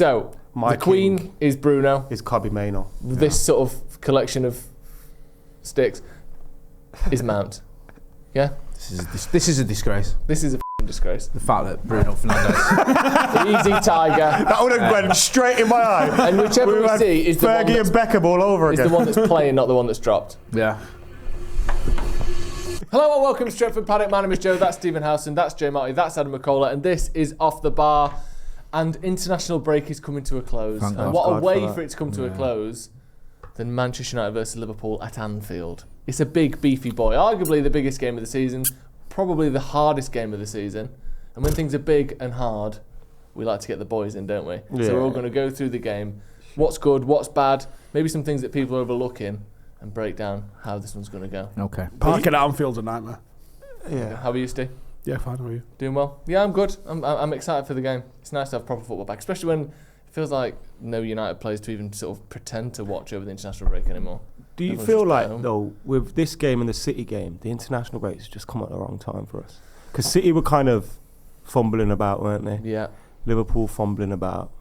So, My the Queen king is Bruno. is Kobe Mainoo. This sort of collection of sticks is Mount. Yeah? This is a disgrace. This is a f***ing disgrace. The fact that Bruno Fernandes. Easy Tiger. That would have went straight in my eye. And whichever we see is the one Fergie and Beckham all over is again. the one that's playing, not the one that's dropped. Yeah. Hello and welcome to Stretford, Paddock. My name is Joe, that's Stephen Howson, that's Jay Marty, that's Adam McKola, and this is Off the Bar. And international break is coming to a close. Thank And God. what a God way for for it to come to a close than Manchester United versus Liverpool at Anfield. It's a big, beefy boy. Arguably the biggest game of the season, probably the hardest game of the season. And when things are big and hard, we like to get the boys in, don't we? Yeah. So we're all going to go through the game. What's good, what's bad, maybe some things that people are overlooking, and break down how this one's going to go. Okay. Parking at Anfield's a nightmare. Yeah. How are you, Steve? Yeah, fine. How are you? Doing well? Yeah, I'm good. I'm excited for the game. It's nice to have proper football back, especially when it feels like no United players to even sort of pretend to watch over the international break anymore. Do you Everyone's feel just like, at home. though, with this game and the City game, the international breaks just come at the wrong time for us? Because City were kind of fumbling about, weren't they? Yeah. Liverpool fumbling about.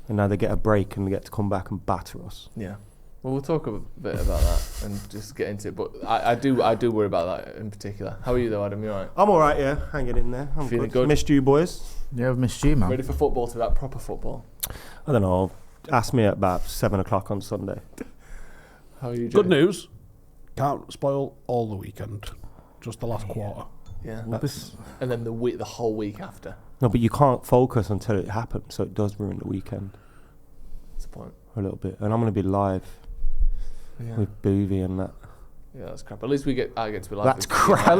And now they get a break and they get to come back and batter us. Yeah. Well, we'll talk a bit about that and just get into it. But I do worry about that in particular. How are you though, Adam? You alright? I'm all right, yeah. Hanging in there. I'm Feeling good? Missed you, boys. Yeah, I've missed you, man. Ready for football, to that proper football? I don't know. Ask me at about 7 o'clock on Sunday. How are you, Jay? Good news. Can't spoil all the weekend. Just the last quarter. Yeah. That's- And then the whole week after. No, but you can't focus until it happens, so it does ruin the weekend That's the point. a little bit. And I'm going to be live Yeah. with Boovy and that. Yeah, that's crap. At least I get to be live. That's with crap. At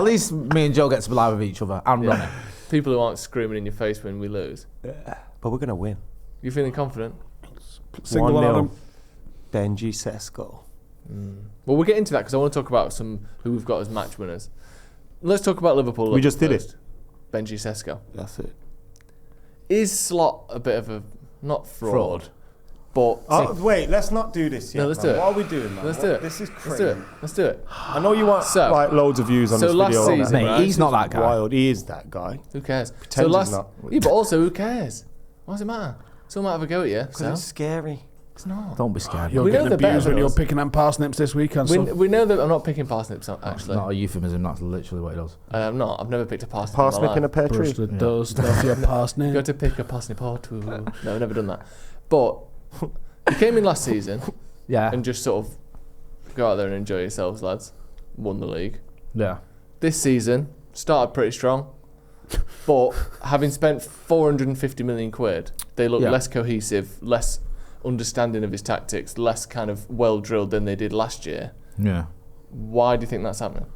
least me and Joe get to be live with each other and Yeah. Ronnie. People who aren't screaming in your face when we lose. But we're going to win. You feeling confident? Single 1-0. Adam. Benji Sesko. Well, we'll get into that because I want to talk about some who we've got as match winners. Let's talk about Liverpool. We just did first. it. Benji Sesko. That's it. Is Slot a bit of a not fraud. But Oh, wait, let's not do this yet. No, let's man. do it. What are we doing, man? Let's do it. This is let's crazy. do it. Let's do it. I know you want So- like loads of views on so this last video. season, Mate, right? he's not that guy. Wild. He is that guy. Who cares? Pretend he's not. Yeah, but also who cares? Why does it matter? Someone might have a go at you. Because So it's scary. it's not. Don't be scared. You're We know getting they're better abused when than you're us. picking them parsnips this weekend. We, So. we know that I'm not picking parsnips actually. Not a euphemism, that's literally what he does. I'm not. I've never picked a parsnip. Parsnip in a in my pear tree. Brush the dust off your life. parsnip. Go to pick a parsnip or two. No, I've never done that. But you came in last season Yeah. and just sort of go out there and enjoy yourselves, lads. Won the league. Yeah. This season started pretty strong, but having spent 450 million quid, they look Yeah. less cohesive, less understanding of his tactics, less kind of well drilled than they did last year. Yeah. Why do you think that's happening?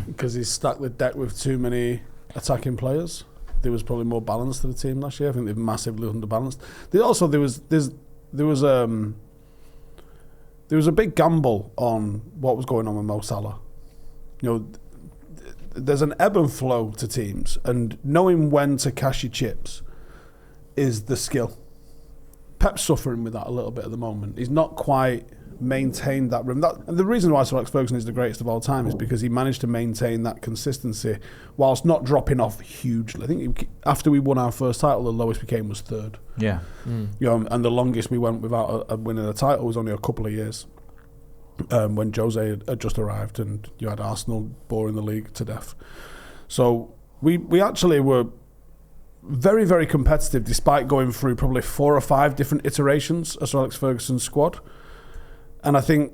Because he's stacked the deck with too many attacking players. There was probably more balance to the team last year. I think they've massively underbalanced. There was a big gamble on what was going on with Mo Salah. You know, there's an ebb and flow to teams, and knowing when to cash your chips is the skill. Pep's suffering with that a little bit at the moment. He's not quite maintained that rhythm. And the reason why Sir Alex Ferguson is the greatest of all time is because he managed to maintain that consistency whilst not dropping off hugely. I think after we won our first title, the lowest we came was third. Yeah. You know, and the longest we went without a winning a title was only a couple of years. When Jose had just arrived and you had Arsenal boring the league to death. So we actually were very, very competitive despite going through probably 4 or 5 different iterations of Sir Alex Ferguson's squad. And I think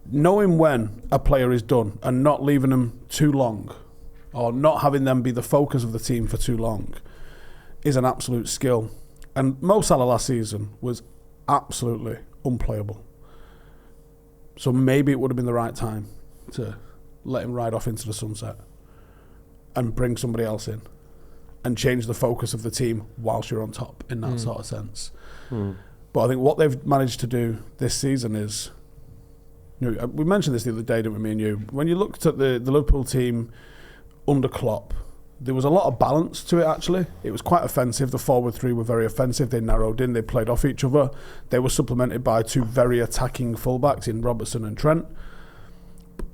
knowing when a player is done and not leaving them too long or not having them be the focus of the team for too long is an absolute skill. And Mo Salah last season was absolutely unplayable. So maybe it would have been the right time to let him ride off into the sunset and bring somebody else in and change the focus of the team whilst you're on top in that sort of sense. But I think what they've managed to do this season is, you know, we mentioned this the other day, didn't we, me and you? When you looked at the Liverpool team under Klopp, there was a lot of balance to it, actually. It was quite offensive. The forward three were very offensive. They narrowed in. They played off each other. They were supplemented by 2 very attacking fullbacks in Robertson and Trent.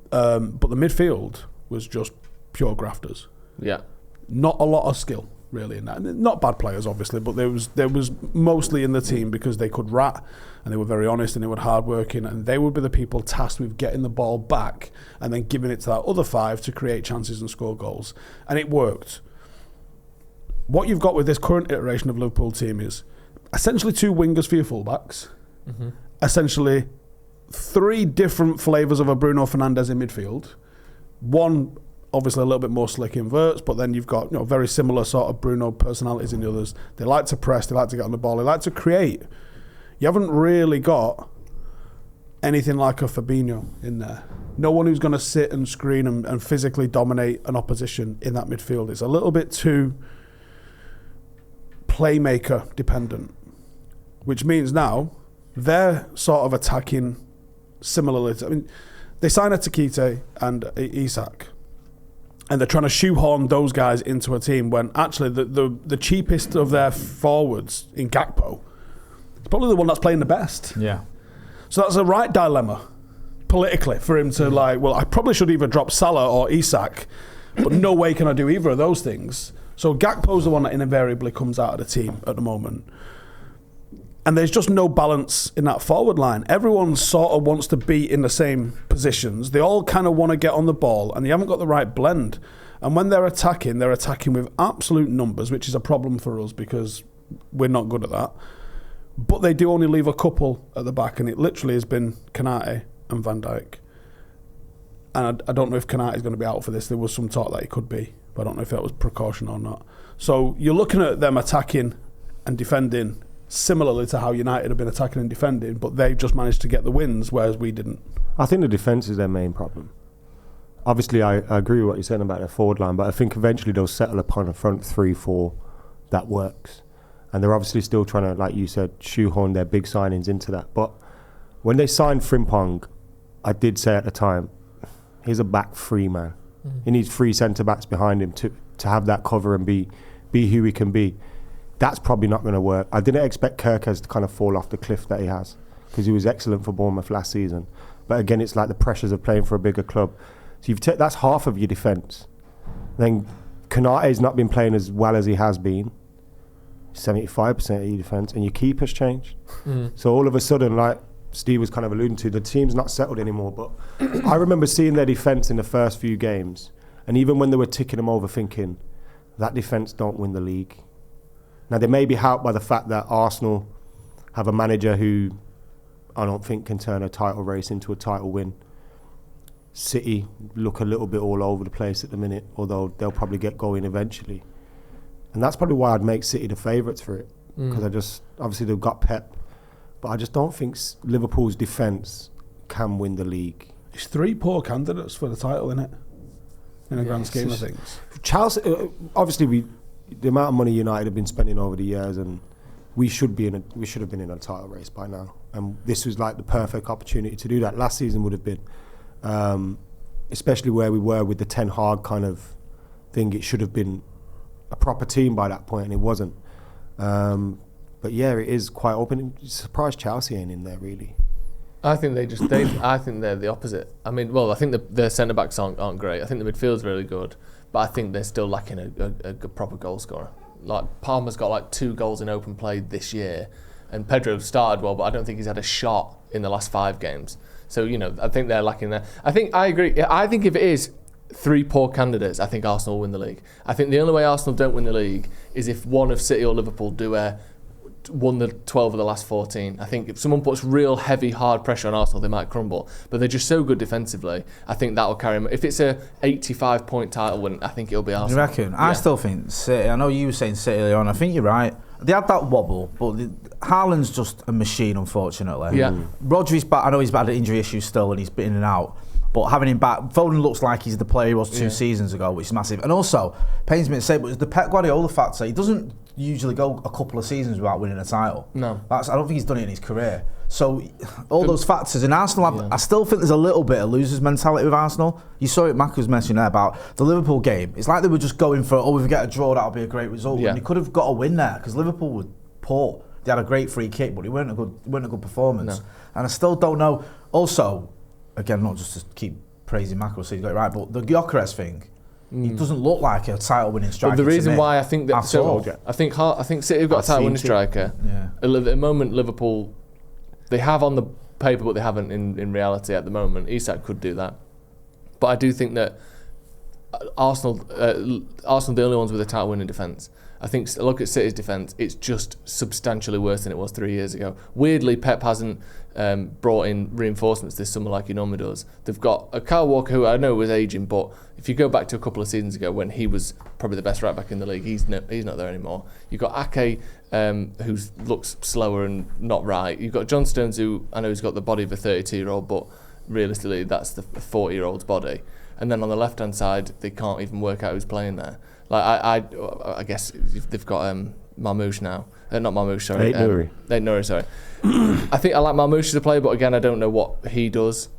But the midfield was just pure grafters. Yeah. Not a lot of skill. really in that. And not bad players, obviously, but there was mostly in the team because they could rat and they were very honest and they were hardworking, and they would be the people tasked with getting the ball back and then giving it to that other 5 to create chances and score goals. And it worked. What you've got with this current iteration of Liverpool team is essentially 2 wingers for your fullbacks, essentially 3 different flavours of a Bruno Fernandes in midfield. One, obviously a little bit more slick inverts, but then you've got very similar sort of Bruno personalities in the others. They like to press, they like to get on the ball, they like to create. You haven't really got anything like a Fabinho in there. No one who's going to sit and screen and physically dominate an opposition in that midfield. It's a little bit too playmaker dependent, which means now they're sort of attacking similarly. I mean, they signed Atakite and Isak, and they're trying to shoehorn those guys into a team when actually the cheapest of their forwards in Gakpo is probably the one that's playing the best. Yeah. So that's a right dilemma politically for him to I probably should either drop Salah or Isak, but no way can I do either of those things. So Gakpo's the one that invariably comes out of the team at the moment. And there's just no balance in that forward line. Everyone sort of wants to be in the same positions. They all kind of want to get on the ball, and you haven't got the right blend. And when they're attacking with absolute numbers, which is a problem for us because we're not good at that. But they do only leave a couple at the back, and it literally has been Konate and Van Dijk. And I don't know if Konate is going to be out for this. There was some talk that he could be, but I don't know if that was precaution or not. So you're looking at them attacking and defending similarly to how United have been attacking and defending, but they've just managed to get the wins, whereas we didn't. I think the defence is their main problem. Obviously, I agree with what you're saying about their forward line, but I think eventually they'll settle upon a front 3-4 that works. And they're obviously still trying to, like you said, shoehorn their big signings into that. But when they signed Frimpong, I did say at the time, he's a back 3 man. He needs 3 centre-backs behind him to have that cover and be who he can be. That's probably not going to work. I didn't expect Kerkez to kind of fall off the cliff that he has, because he was excellent for Bournemouth last season. But again, it's like the pressures of playing for a bigger club. So that's half of your defence. Then Konate's not been playing as well as he has been. 75% of your defence, and your keeper's changed. So all of a sudden, like Steve was kind of alluding to, the team's not settled anymore. But I remember seeing their defence in the first few games, and even when they were ticking them over, thinking, that defence don't win the league. Now, they may be helped by the fact that Arsenal have a manager who I don't think can turn a title race into a title win. City look a little bit all over the place at the minute, although they'll probably get going eventually. And that's probably why I'd make City the favourites for it, because obviously they've got Pep, but I just don't think Liverpool's defence can win the league. It's 3 poor candidates for the title, isn't it? In a grand scheme of things. Chelsea, obviously, the amount of money United have been spending over the years, and we should have been in a title race by now. And this was like the perfect opportunity to do that. Last season would have been, especially where we were with the Ten Hag kind of thing. It should have been a proper team by that point, and it wasn't. But yeah, it is quite open. Surprised Chelsea ain't in there really. I think I think they're the opposite. I mean, well, I think the centre backs aren't great. I think the midfield's really good, but I think they're still lacking a proper goal scorer. Like Palmer's got like 2 goals in open play this year, and Pedro started well, but I don't think he's had a shot in the last 5 games. So I think they're lacking there. I agree. I think if it is 3 poor candidates, I think Arsenal will win the league. I think the only way Arsenal don't win the league is if one of City or Liverpool won the 12 of the last 14. I think if someone puts real heavy, hard pressure on Arsenal, they might crumble. But they're just so good defensively. I think that will carry them. If it's a 85-point title win, I think it'll be Arsenal. You reckon? Yeah. I still think City. I know you were saying City earlier on. I think you're right. They had that wobble, but Haaland's just a machine, unfortunately. Yeah. Rodri's back. I know he's had injury issues still, and he's been in and out. But having him back, Foden looks like he's the player he was 2 seasons ago, which is massive. And also, pains me to say, but it's the Pep Guardiola factor. He doesn't usually go a couple of seasons without winning a title. No. I don't think he's done it in his career. So all those factors, and Arsenal, I still think there's a little bit of loser's mentality with Arsenal. You saw it, Mac was mentioning there about the Liverpool game. It's like they were just going for, if we get a draw, that'll be a great result. And they could have got a win there, because Liverpool were poor. They had a great free kick, but it weren't a good performance. No. And I still don't know. Also, again, not just to keep praising Mac, so he's got it right, but the Gyökeres thing, He doesn't look like a title-winning striker. But the reason why I think that I think City have got a title-winning striker. Yeah. At the moment, Liverpool, they have on the paper, but they haven't in reality at the moment. Isak could do that, but I do think that Arsenal, the only ones with a title-winning defence. I think look at City's defence; it's just substantially worse than it was 3 years ago. Weirdly, Pep hasn't brought in reinforcements this summer like he normally does. They've got a Kyle Walker, who I know was ageing, but if you go back to a couple of seasons ago when he was probably the best right back in the league, he's not there anymore. You've got Ake, who looks slower and not right. You've got John Stones, who I know he's got the body of a 32-year-old, but realistically that's the 40-year-old's body. And then on the left-hand side, they can't even work out who's playing there. Like I guess they've got Marmoush now. Not Marmoush, sorry. Nouri, sorry. I think I like Marmoush as a player, but again, I don't know what he does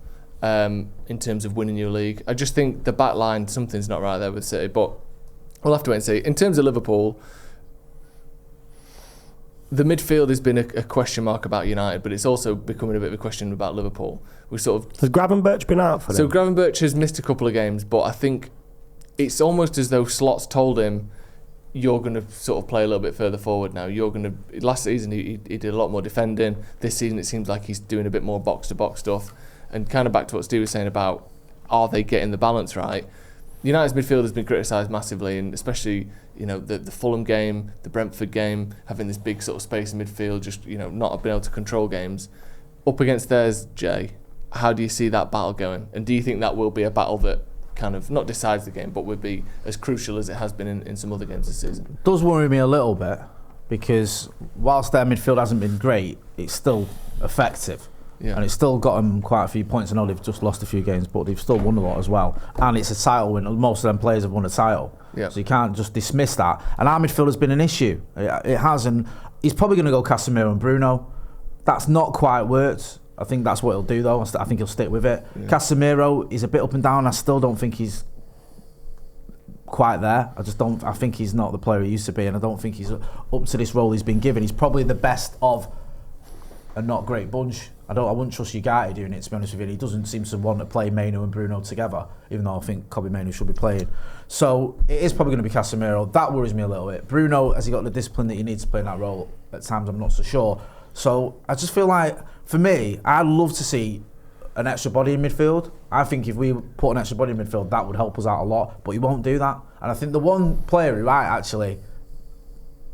in terms of winning your league. I just think the back line, something's not right there with City, but we'll have to wait and see. In terms of Liverpool, the midfield has been a question mark about United, but it's also becoming a bit of a question about Liverpool. Has Gravenberch been out for them? So Gravenberch has missed a couple of games, but I think it's almost as though Slot's told him, you're going to sort of play a little bit further forward now. Last season he did a lot more defending. This season it seems like he's doing a bit more box-to-box stuff. And kind of back to what Steve was saying about, are they getting the balance right? United's midfield has been criticised massively, and especially the Fulham game, the Brentford game, having this big sort of space in midfield, just not being able to control games. Up against theirs, Jay, how do you see that battle going? And do you think that will be a battle that kind of not decides the game, but would be as crucial as it has been in some other games this season? It does worry me a little bit, because whilst their midfield hasn't been great, it's still effective. Yeah. And it's still got them quite a few points. I know they've just lost a few games, but they've still won a lot as well. And it's a title win. Most of them players have won a title. Yeah. So you can't just dismiss that. And our midfield has been an issue. It has. And he's probably going to go Casemiro and Bruno. That's not quite worked. I think that's what he'll do, though. I think he'll stick with it. Yeah. Casemiro is a bit up and down. I still don't think he's quite there. I think he's not the player he used to be, and I don't think he's up to this role he's been given. He's probably the best of a not great bunch. I wouldn't trust Ugarte doing it, to be honest with you. He doesn't seem to want to play Mainu and Bruno together, even though I think Kobbie Mainu should be playing. So it is probably going to be Casemiro. That worries me a little bit. Bruno, has he got the discipline that he needs to play in that role? At times, I'm not so sure. So I just feel like, for me, I'd love to see an extra body in midfield. I think if we put an extra body in midfield, that would help us out a lot. But he won't do that. And I think the one player who might actually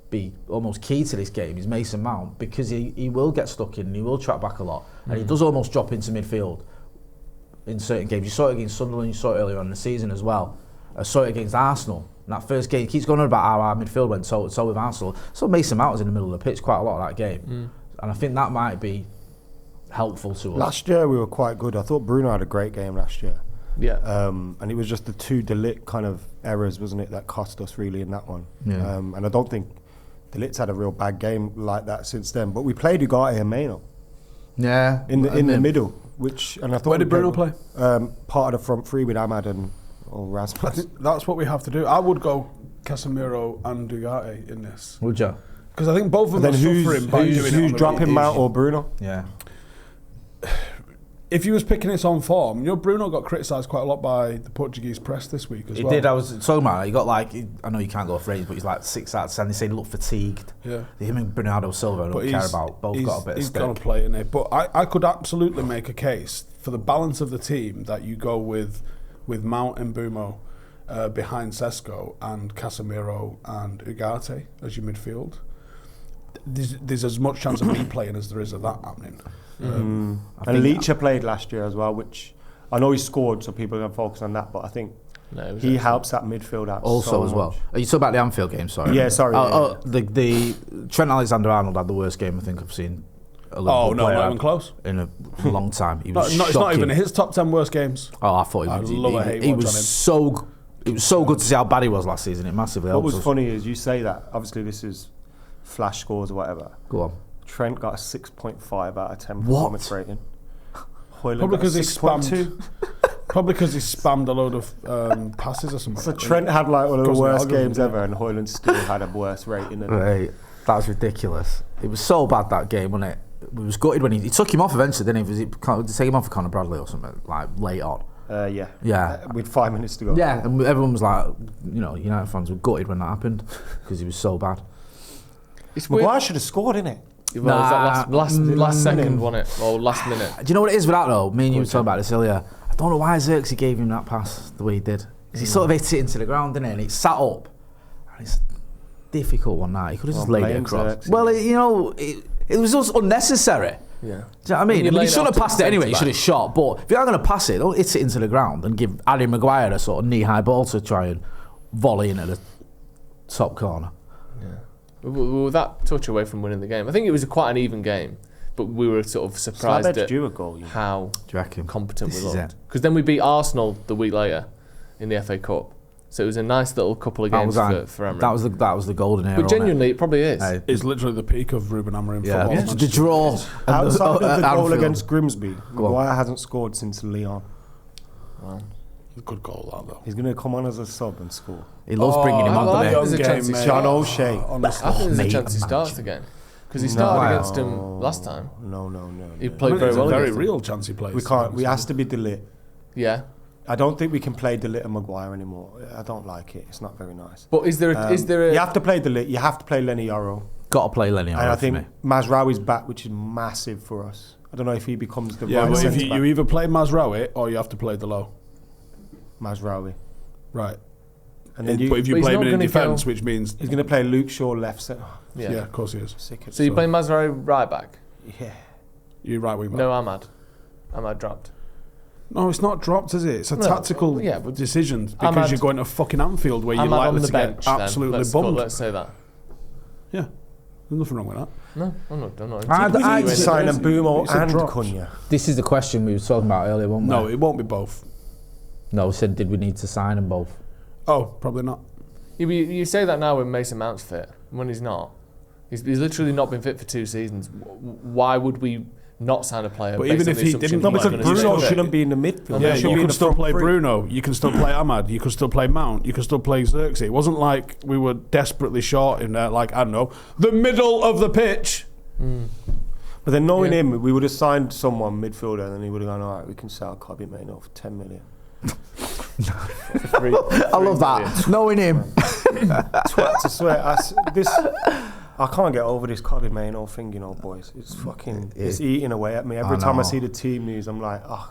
be almost key to this game is Mason Mount, because he will get stuck in and he will track back a lot, and he does almost drop into midfield in certain games. You saw it against Sunderland, you saw it earlier on in the season as well. I saw it against Arsenal. In that first game, he keeps going on about how our midfield went so with Arsenal. So Mason Mount was in the middle of the pitch quite a lot of that game, and I think that might be helpful to us. Last year we were quite good. I thought Bruno had a great game last year. Yeah. And it was just the two De Ligt kind of errors, wasn't it, that cost us really in that one. Yeah. And I don't think De Ligt's had a real bad game like that since then. But we played Ugarte and Maino. Yeah. In the middle, which, and I thought, where did Bruno play? Part of the front three with Ahmad and Rasmus. That's what we have to do. I would go Casemiro and Ugarte in this. Would you? Because I think both of them are suffering by doing it. Who's dropping Mount or Bruno? Yeah. If he was picking its own form, Bruno got criticised quite a lot by the Portuguese press this week as well. He did. I was talking about it. He got I know you can't go off ratings, but he's like 6 out of 10. They say he looked fatigued. Yeah. Him and Bernardo Silva, I don't care about. Both got a bit of stick. He's got to play in it. But I could absolutely make a case for the balance of the team that you go with Mount and Mbeumo behind Sesko and Casemiro and Ugarte as your midfield. There's as much chance of me playing as there is of that happening. And Leacher played last year as well, which I know he scored, so people are going to focus on that, but I think he helps that midfield out also so as well. much. Are you talking about the Anfield game? Sorry. Yeah, sorry. The Trent Alexander-Arnold had the worst game I think I've seen. Not even close. In a long time. He was it's not even in his top 10 worst games. Oh, I thought he was. He was so. It was so good to see how bad he was last season. It massively helped us. What was funny is you say that. Obviously, this is flash scores or whatever. Go on. Trent got a 6.5 out of 10 performance rating. Probably because he spammed. Probably because he spammed a load of passes or something. So Trent had like one of the worst games ever, and Højlund still had a worse rating. Right, that's ridiculous. It was so bad that game, wasn't it? It was gutted when he took him off eventually, didn't he? Did he take him off for Conor Bradley or something like late on? Yeah. With 5 minutes to go. Yeah, and everyone was like, United fans were gutted when that happened because he was so bad. Maguire should have scored, innit? Well, was that last second, wasn't it? Or last minute? Do you know what it is with that though? Me and you were talking about this earlier. I don't know why Xerxes gave him that pass the way he did. Because he sort of hit it into the ground, didn't he? And it sat up. And it's a difficult one now. He could have just laid it across. Xerxes. Well, it was just unnecessary. Yeah. Do you know what I mean? He shouldn't have passed it anyway. He should have shot. But if you're going to pass it, don't hit it into the ground and give Harry Maguire a sort of knee-high ball to try and volley into the top corner. We were that touch away from winning the game. I think it was quite an even game, but we were sort of surprised at how competent we looked. Because then we beat Arsenal the week later in the FA Cup. So it was a nice little couple of games for Amorim. That was the golden era. But genuinely, it probably is. It's literally the peak of Ruben Amorim football. Yeah. The draw. Outside of the goal against Grimsby, Maguire hasn't scored since Lyon. Wow. A good goal, that though. He's going to come on as a sub and score. He loves bringing him on, doesn't he? John O'Shea. I think there's a chance he starts again. Because he started against him last time. No. He played very well. There's a very real chance he plays. We can't. We has to be De Ligt. Yeah. I don't think we can play De Ligt and Maguire anymore. I don't like it. It's not very nice. But is there a... You have to play De Ligt. You have to play Lenny Yoro. Got to play Lenny Yoro. And I think Mazraoui's back, which is massive for us. I don't know if he becomes the right but if centre-back. you either play Mazraoui or you have to play Delo. Mazraoui. Right. And then but if you play him in defence, which means... He's going to play Luke Shaw left centre. Yeah, of course he is. So you play Mazraoui right back? Yeah. You right wing back? No, Ahmad dropped. No, it's not dropped, is it? It's a tactical decision because you're going to fucking Anfield where you're likely to get absolutely bummed. Let's say that. Yeah. There's nothing wrong with that. No, I'm not. I'd sign Mbumo and Cunha. This is the question we were talking about earlier, weren't we? No, it won't be both. No, we said, did we need to sign them both? Oh, probably not. You say that now when Mason Mount's fit, when he's not. He's literally not been fit for 2 seasons. Why would we not sign a player? But even if he didn't, because Bruno shouldn't be in the midfield. Yeah, you can still play Bruno. You can still play Ahmad. You can still play Mount. You can still play Xerxes. It wasn't like we were desperately short in there, like, I don't know, the middle of the pitch. But then knowing him, we would have signed someone midfielder, and then he would have gone, all right, we can sell Kobe Mainoo for 10 million. I love that. Knowing him. I swear, I can't get over this Kobe Mainoo thing, boys. It's fucking, it's eating away at me. Every time I see the team news, I'm like, I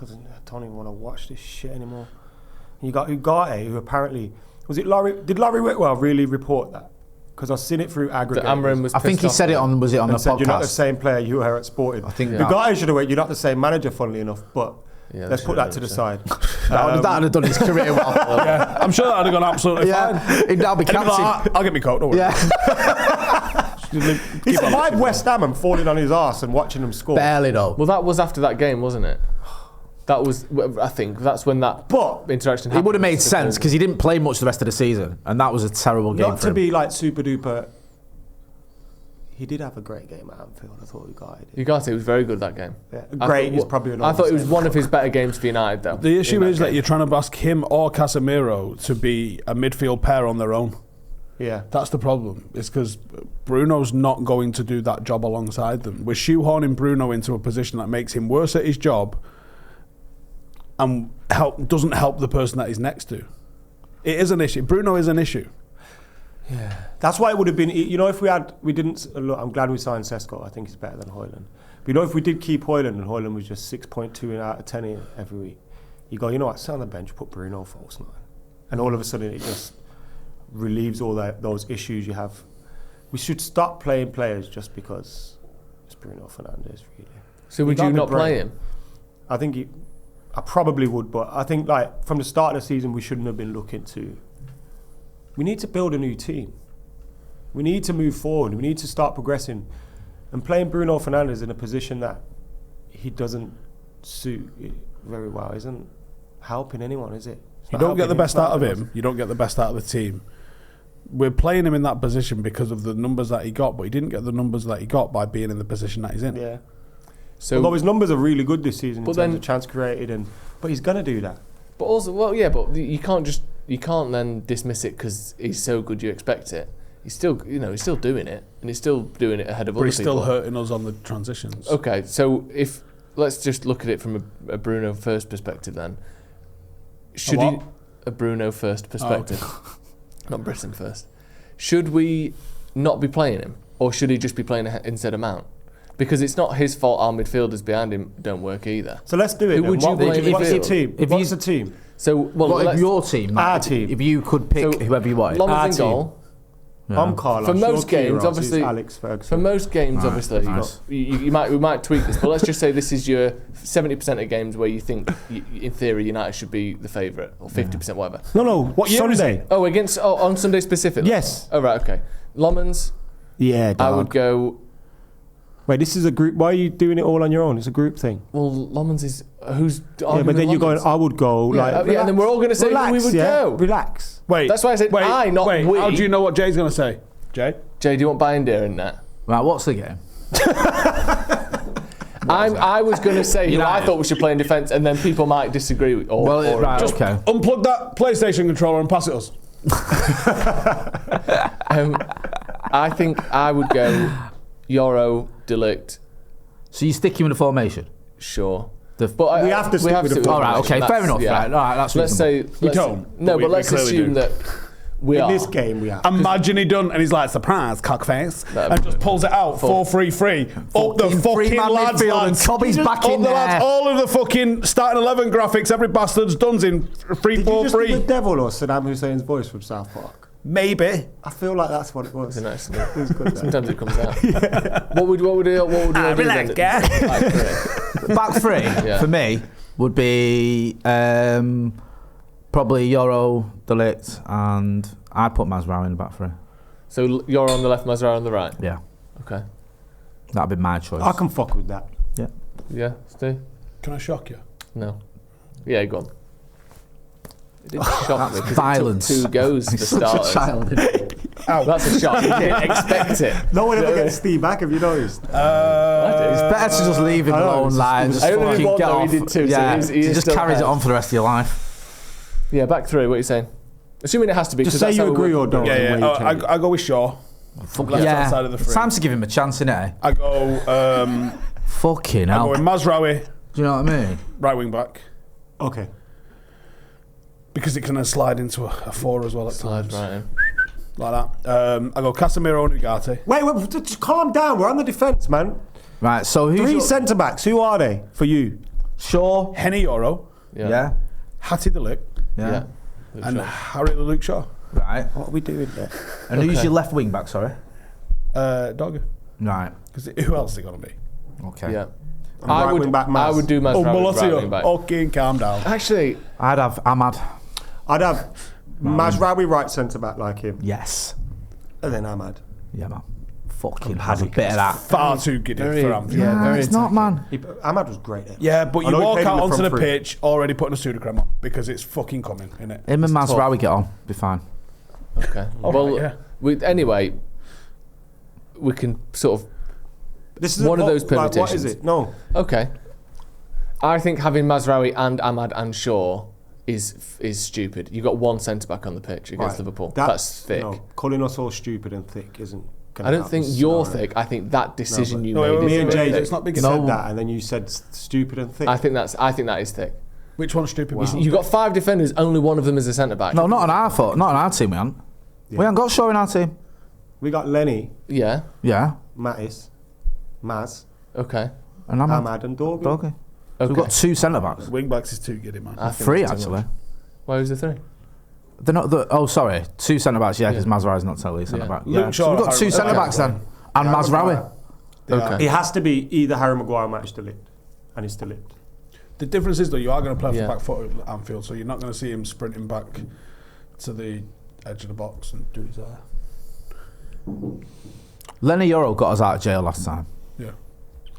don't even want to watch this shit anymore. You got Ugarte, who apparently, did Larry Whitwell really report that? Because I've seen it through aggregators. I think he said it on the podcast? You're not the same player you were at Sporting. I think Ugarte should have went, you're not the same manager, funnily enough, but let's put that to the side. That would have done his career well. Yeah, I'm sure that would have gone absolutely fine. He'd now be captain. I'll get me coat, don't worry. He survived West Ham and falling on his arse and watching them score. Barely though. Well, that was after that game, wasn't it? That was, I think, that's when that interaction happened. It would have made sense because he didn't play much the rest of the season, and that was a terrible game for him. Not to be like super duper. He did have a great game at Anfield. I thought Ugarte was very good that game. Yeah. Great is probably an I thought it was one of his better games for United, though. The issue is that you're trying to ask him or Casemiro to be a midfield pair on their own. Yeah. That's the problem. It's because Bruno's not going to do that job alongside them. We're shoehorning Bruno into a position that makes him worse at his job and doesn't help the person that he's next to. It is an issue. Bruno is an issue. Yeah. That's why it would have been, if we didn't, look, I'm glad we signed Sesko. I think he's better than Højlund. But if we did keep Højlund and Højlund was just 6.2 out of 10 every week, you go, what, sit on the bench, put Bruno false 9. And all of a sudden it just relieves all those issues you have. We should stop playing players just because it's Bruno Fernandes, really. So would you not play him? I think I probably would, but I think from the start of the season we shouldn't have been looking to. We need to build a new team. We need to move forward. We need to start progressing. And playing Bruno Fernandes in a position that he doesn't suit very well isn't helping anyone, is it? You don't get the best out of him. You don't get the best out of the team. We're playing him in that position because of the numbers that he got, but he didn't get the numbers that he got by being in the position that he's in. Yeah. So, although his numbers are really good this season in terms of chance created, but he's going to do that. But also, but you can't then dismiss it because he's so good you expect it. He's still doing it, and he's still doing it ahead of other people. But he's still hurting us on the transitions. Okay, so let's just look at it from a Bruno first perspective then. Should A he what? a Bruno first perspective, not Britain first? Should we not be playing him, or should he just be playing instead of Mount? Because it's not his fault our midfielders behind him don't work either. So let's do it. Who then. would you blame if What's the it- team? if What's he's- the team? So, well, What if let's- your team? Our Matt, team. If you could pick So, whoever you wanted. Lomans Our in team. goal. Yeah. I'm Carlos. For most you're games, Kieros, obviously- he's Alex Ferguson. For most games, Right, obviously, nice. we might tweak this, but let's just say this is your 70% of games where you think, in theory, United should be the favourite, or 50%, whatever. No, What year is Sunday. Oh, on Sunday specifically? Yes. Oh, right, okay. Lomans, Yeah, I dog. would go. Wait, this is a group. Why are you doing it all on your own? It's a group thing. Well, Lomans is who's. Yeah, but then you're going. I would go Yeah, like. yeah, and then we're all going to say relax, who we would yeah? go. Relax. Wait. That's why I said wait, I, not wait, we. How do you know what Jay's going to say? Jay? Jay, do you want Bindier in that? Right, what's the game? I was going to say who I United. thought we should play in defence, and then people might disagree. Or Right, just, okay. Unplug that PlayStation controller and pass it us. I think I would go Euro, Delict, So you stick him in the formation? Sure. The- But We have to stick with the All right, okay, That's- fair enough. yeah. Right, all right, that's Let's reasonable. say We let's- don't, No, but but we let's clearly assume do. that we In are. this game, we have. Imagine he done and he's like, surprise, cockface, That'd and be just pulls it out, 4-3-3. Up the fucking three-man lads, midfield and lads. Cobby's back Up in the lads, there. all of the fucking starting 11 graphics, every bastard's done's in Did you just do the 3-4-3. devil or Saddam Hussein's voice from South Park? Maybe. I feel like that's what it was. It's nice. It was good. That. Sometimes it comes out. What would we all do relax, then? guy. Back three. Back three Yeah. for me would be probably Euro, Delict, and I'd put Mazraoui in the back three. So you're on the left, Mazraoui on the right. Yeah, Okay. that'd be my choice. I can fuck with that. Yeah, Steve? Can I shock you? No. Yeah, go on. It didn't shock me because violence. it took 2 goes for He's such a starters. child. That's a shock. You didn't expect it. No one ever gets Steve back, have you noticed? It's better to just leave him I know, alone, it's like, just- just I only did fucking one get though, he off. did 2, so Yeah, he is just still carries it ahead. on for the rest of your life. Yeah, back 3. What are you saying? Assuming it has to be. Just 'cause say that's you how it agree works. or don't. Yeah, and yeah. where you change it. I go with Shaw. Left hand side of the It's three. time to give him a chance, innit? I go Fucking I hell. go with Mazraoui, Do you know what I mean? right wing back. Okay. Because it can then slide into a 4 as well at Slide times. right in. Like that. I go Casemiro and Ugarte. Wait, just calm down. We're on the defence, man. Right, so who's 3 your- centre backs. Who are they for you? Shaw? Henny Euro, Yeah. Hattie Delict, Yeah. Yeah. and Harry Luke Shaw. Right. What are we doing there? And who's Okay. your left wing back, sorry? Dog. Right. Because who else is it going to be? Okay. Yeah. And right wing back, Maz. I would do Mazraoui right wing Mulatio. back. Fucking calm down. Actually, I'd have Ahmad. I'd have Mazraoui right centre back like him, Yes. and then Ahmad. Yeah, man. Fucking And have a Paddock. bit of that. Far too giddy very- for Anfield. yeah. Nah, very it's not, man. Ahmad was great. There. Yeah, but I you know he walk played in out the onto front the three. pitch already putting a pseudocreme on because it's fucking coming, innit? Him and It's Mazraoui get on. Be fine. okay. All Well, right, yeah. anyway, we can sort of. This is One of those What is permutations. it? No. Okay. I think having Mazraoui and Ahmad and Shaw is stupid. You've got one centre back on the pitch against Right. Liverpool. That- That's thick. No, calling us all stupid and thick isn't. Gonna I don't help think this you're scenario. thick. I think that decision but- you No, made wait, is Me a and bit Jay thick. it's not big said enough. that, and then you said stupid and thick. I think that is thick. Which one's stupid? Wow. You've got 5 defenders. Only one of them is a centre back. No, not on our foot. Not on our team, we haven't. Yeah. We haven't got Shaw in our team. We got Lenny, Yeah. Yeah. Mattis, Maz, Okay. And Ahmad. Ahmad, and Dorgu. Okay. So Okay. we've got 2 centre backs. Wing backs is too giddy, man. I think 3 that's too actually. much. Why was there 3? They're not the. Oh, sorry. 2 centre backs. Yeah, because Yeah. Mazraoui's not totally centre Yeah. back. Luke Yeah. Shaw So we've got and 2 Harry centre Maguire. backs then, and Harry Mazraoui. Maguire. Okay. It has to be either Harry Maguire or Match Delict, and he's Delict. The difference is though, you are going to play off Yeah. the back foot at Anfield, so you're not going to see him sprinting back to the edge of the box and do his hair. Lenny Euro got us out of jail last time. Yeah.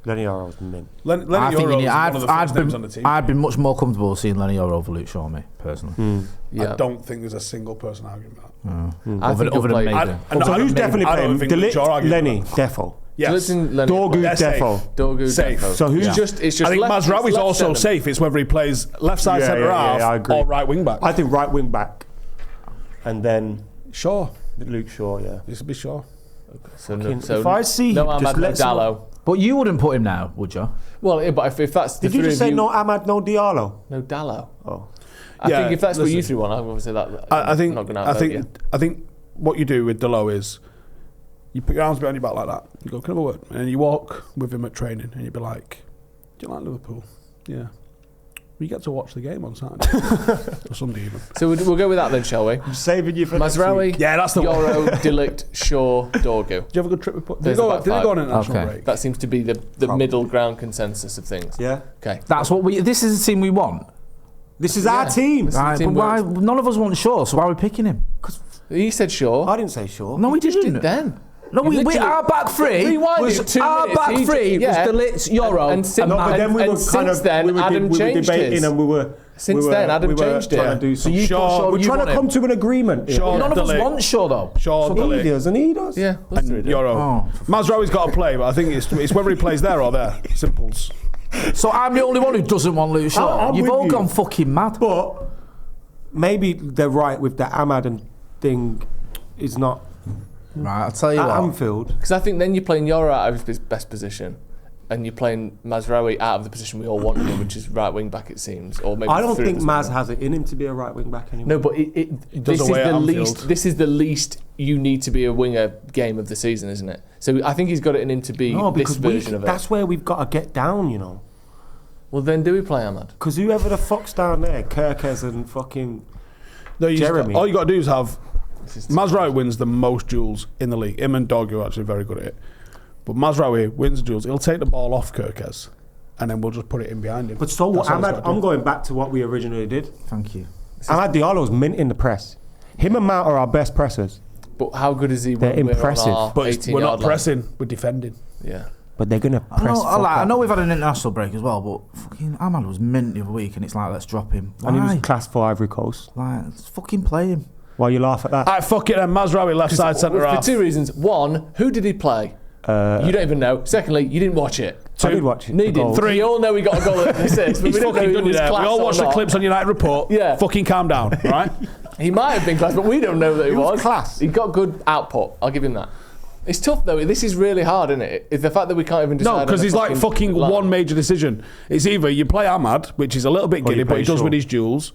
Lenny Yoro was mint. Lenny I think Euro you need, is one of the first names on the team. I'd be much more comfortable seeing Lenny Euro over Luke Shaw, me personally. Yeah. I don't think there's a single person arguing that. I think he'll play. maybe. So who's definitely I don't playing? think Luke Shaw Delict, argues Lenny, with that. Defo. Yes. Dorgu, They're safe. Defo. Dorgu, Safe. Defo. So who's It's just I think left, Mazraoui's it's left also centre. safe. It's whether he plays left side Yeah, centre yeah, half I agree. or right wing back. I think right wing back, and then Sure. Luke Shaw. Yeah. This would be sure. So If I see no him, just Ahmad, no let someone- Dallo. But you wouldn't put him now, would you? Well, yeah, but if that's the Did you three just of say no Ahmad, no Diallo? No Dallo. Oh, I think if that's what you three want, I'm going to say that. I think. Not gonna I think what you do with Delo is you put your arms behind your back like that. You go, can I have a word? And you walk with him at training, and you'd be like, "Do you like Liverpool? Yeah. We get to watch the game on Saturday or Sunday even." So we'll go with that then, shall we? I'm saving you for Mazraoui, Yeah, that's the Yoro, Delict, Shaw, Dorgu. Did you have a good trip with? Did There's they about go five. on international Okay. break? That seems to be the middle ground consensus of things. Yeah. Okay. That's what we. This is the team we want. This is our team. Right, team but why? works. None of us want Shaw, so why are we picking him? He said Shaw. I didn't say sure. No, we just didn't. did then. No, we Literally- our back three Rewind was it 2 our minutes. back He three did- yeah. was Delict, Euro, And since- No, but then we and were kind since of then, we were, Adam we were changed debating his. and we were. Since then, Adam changed it. trying to do So you Shaw- put Shaw, we're you trying want to come him. to an agreement. here. Shaw, None of us Delict. want Shaw though. Shaw, He Delict, does, and he does. Yeah. Let's do and it. Euro. Oh. Mazraoui's got to play, but I think it's whether he plays there or there. Simples. So I'm the only one who doesn't want Luke Shaw. I'm You've with all you. gone fucking mad. But maybe they're right with the Ahmad and thing is not Right, I'll tell you at what. Anfield. Because I think then you're playing Yoro out of his best position, and you're playing Mazraoui out of the position we all want him in, which is right wing back, it seems. Or maybe I don't through think the Maz centre. has it in him to be a right wing back anymore. No, but this is away at the Anfield. least. This is the least you need to be a winger game of the season, isn't it? So I think he's got it in him to be No, this because version of it. that's where we've got to get down, you know. Well, then do we play Ahmad? Because whoever the fuck's down there, Kirkes and fucking No, Jeremy. all you got to do is have This is Mazraoui wins the most duels in the league. Him and Dorgu are actually very good at it. But Mazraoui wins the duels. He'll take the ball off Kirkes, and then we'll just put it in behind him. But so That's all he's Ahmad, gotta do. I'm going back to what we originally did. Thank you. Ahmad Diallo's mint in the press. Him and Mount are our best pressers, But how good is he? They're when impressive. We're on our But 18 we're not yard line? pressing, we're defending. Yeah. but they're gonna press. I know we've had an international break as well, but fucking Ahmad was mint the other week, and it's like, let's drop him. Why? And he was class for Ivory Coast. Like, let's fucking play him. Why you laugh at that? Alright, fuck it then. Mazraoui left side centre For half. 2 reasons. One, who did he play? You don't even know. Secondly, you didn't watch it. I did watch it. Needed. the goal. 3. We all know he got a goal at assist, but He's we don't know fucking if done he you was there. We class all or watched the not. clips on United Report. Yeah. Fucking calm down, right? He might have been class, but we don't know that he was class. He got good output. I'll give him that. It's tough though. This is really hard, isn't it? It's the fact that we can't even decide. No, because on a he's like fucking line. one major decision. It's either you play Ahmad, which is a little bit Or you giddy, but play he does Shaw. win his duels.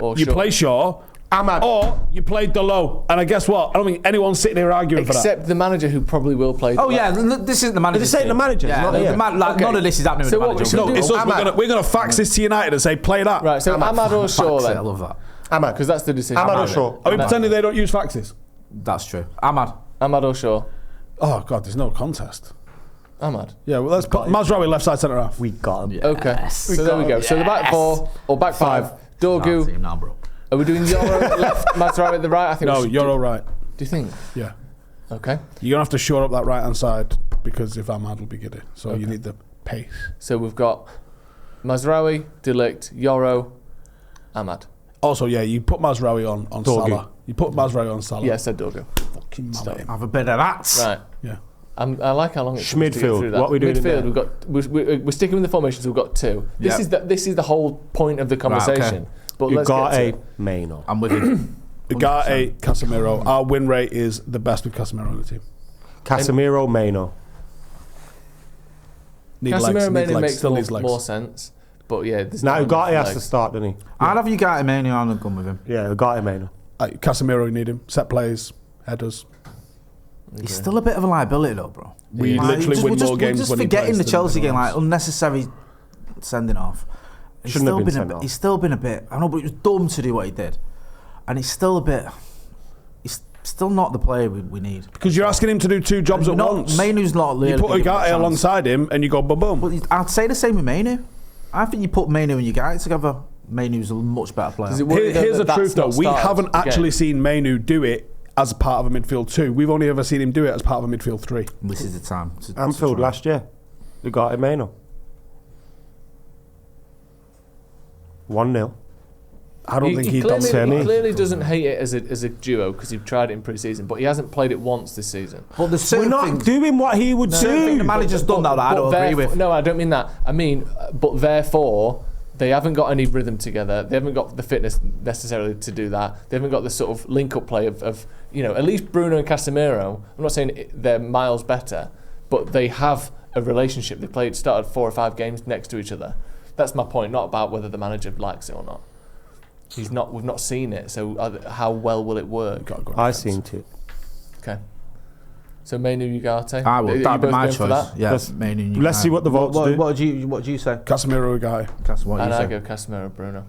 Or You Shaw. play Shaw, Ahmad. or you play Delo. And I guess what? I don't think anyone's sitting here arguing for that. Except the manager who probably will play. Oh yeah, this isn't the manager. This ain't the manager, Yeah, it's not the here. like, Okay. none of this is happening So with what the we manager. should No, do- it's us. Ahmad. We're gonna fax this to United and say play that. Right. So Ahmad or Shaw Facts it, I then? love that. Ahmad. Because that's the decision. Ahmad or Shaw? Are we pretending they don't use faxes? That's true. Ahmad. Ahmad or Shaw? Oh god, there's no contest. Ahmad. Yeah, well let's put Mazraoui left side centre half. We got him. Okay. So there we go. So the back 4 or back 5. Dorgu. Nah, bro. Are we doing Euro at left, Mazraoui at the right? I think. No, we should you're do, all right. Do you think? Yeah, Okay. you're gonna have to shore up that right hand side because if Ahmad will be giddy, so you need the pace. So we've got Mazraoui, Delict, Yoro, Ahmad. Also, yeah, you put Mazraoui on Dorgu. Salah. You put Mazraoui on Salah. Yeah, I said Dorgu. Fucking Stop. him. Have a bit of that. Right. Yeah. I like how long it took us to get Midfield, through that. what we doing in Midfield, there? we've got we're sticking with the formations. We've got 2. This Yeah. is the whole point of the conversation. okay. But You let's got get a to it. Maino. I'm with him. Ugarte, Casemiro. Our win rate is the best with Casemiro on the team. Casemiro, Maino. Need Casemiro legs, made need it legs, makes still needs more legs. sense. But yeah, there's Now not Ugarte enough has to legs. start, doesn't he? I'd have you got him any on and gone with him. Yeah, Ugarte, Maino. Casemiro, you need him. Set plays, headers. He's still a bit of a liability though, bro. We literally win more games We're just when he forgetting plays the than Chelsea anyone game, like else. unnecessary sending off. Shouldn't have been sent off. He's still been a bit. I know, but it was dumb to do what he did, and he's still a bit. He's still not the player we need. Because you're asking him to do 2 jobs at once. Mainu's not. Really You put been given a Ugarte chance. alongside him and you go boom boom. But I'd say the same with Mainu. I think you put Mainu and Ugarte together. Mainu's a much better player. Does it worry though Here's that the truth that's though, not we started haven't again? actually seen Mainu do it as part of a midfield 2. We've only ever seen him do it as part of a midfield 3. This is the time. To Anfield try. last year. Ugarte, Maino. 1-0. I don't think he clearly, does. he clearly doesn't hate it as a duo because he tried it in pre-season, but he hasn't played it once this season. But there's We're certain not things. doing what he would certain thing do. the manager's done now that I don't agree with. No, I don't mean that. I mean, but therefore, they haven't got any rhythm together. They haven't got the fitness necessarily to do that. They haven't got the sort of link-up play of at least Bruno and Casemiro. I'm not saying they're miles better, but they have a relationship. They started 4 or 5 games next to each other. That's my point, not about whether the manager likes it or not. We've not seen it, so how well will it work? I've seen it. Okay. So Mainu Ugarte. I will. That'd be my choice. Yeah, Mainu. Let's see what the votes do. What do you say? Casemiro Ugarte. And I go Casemiro Bruno.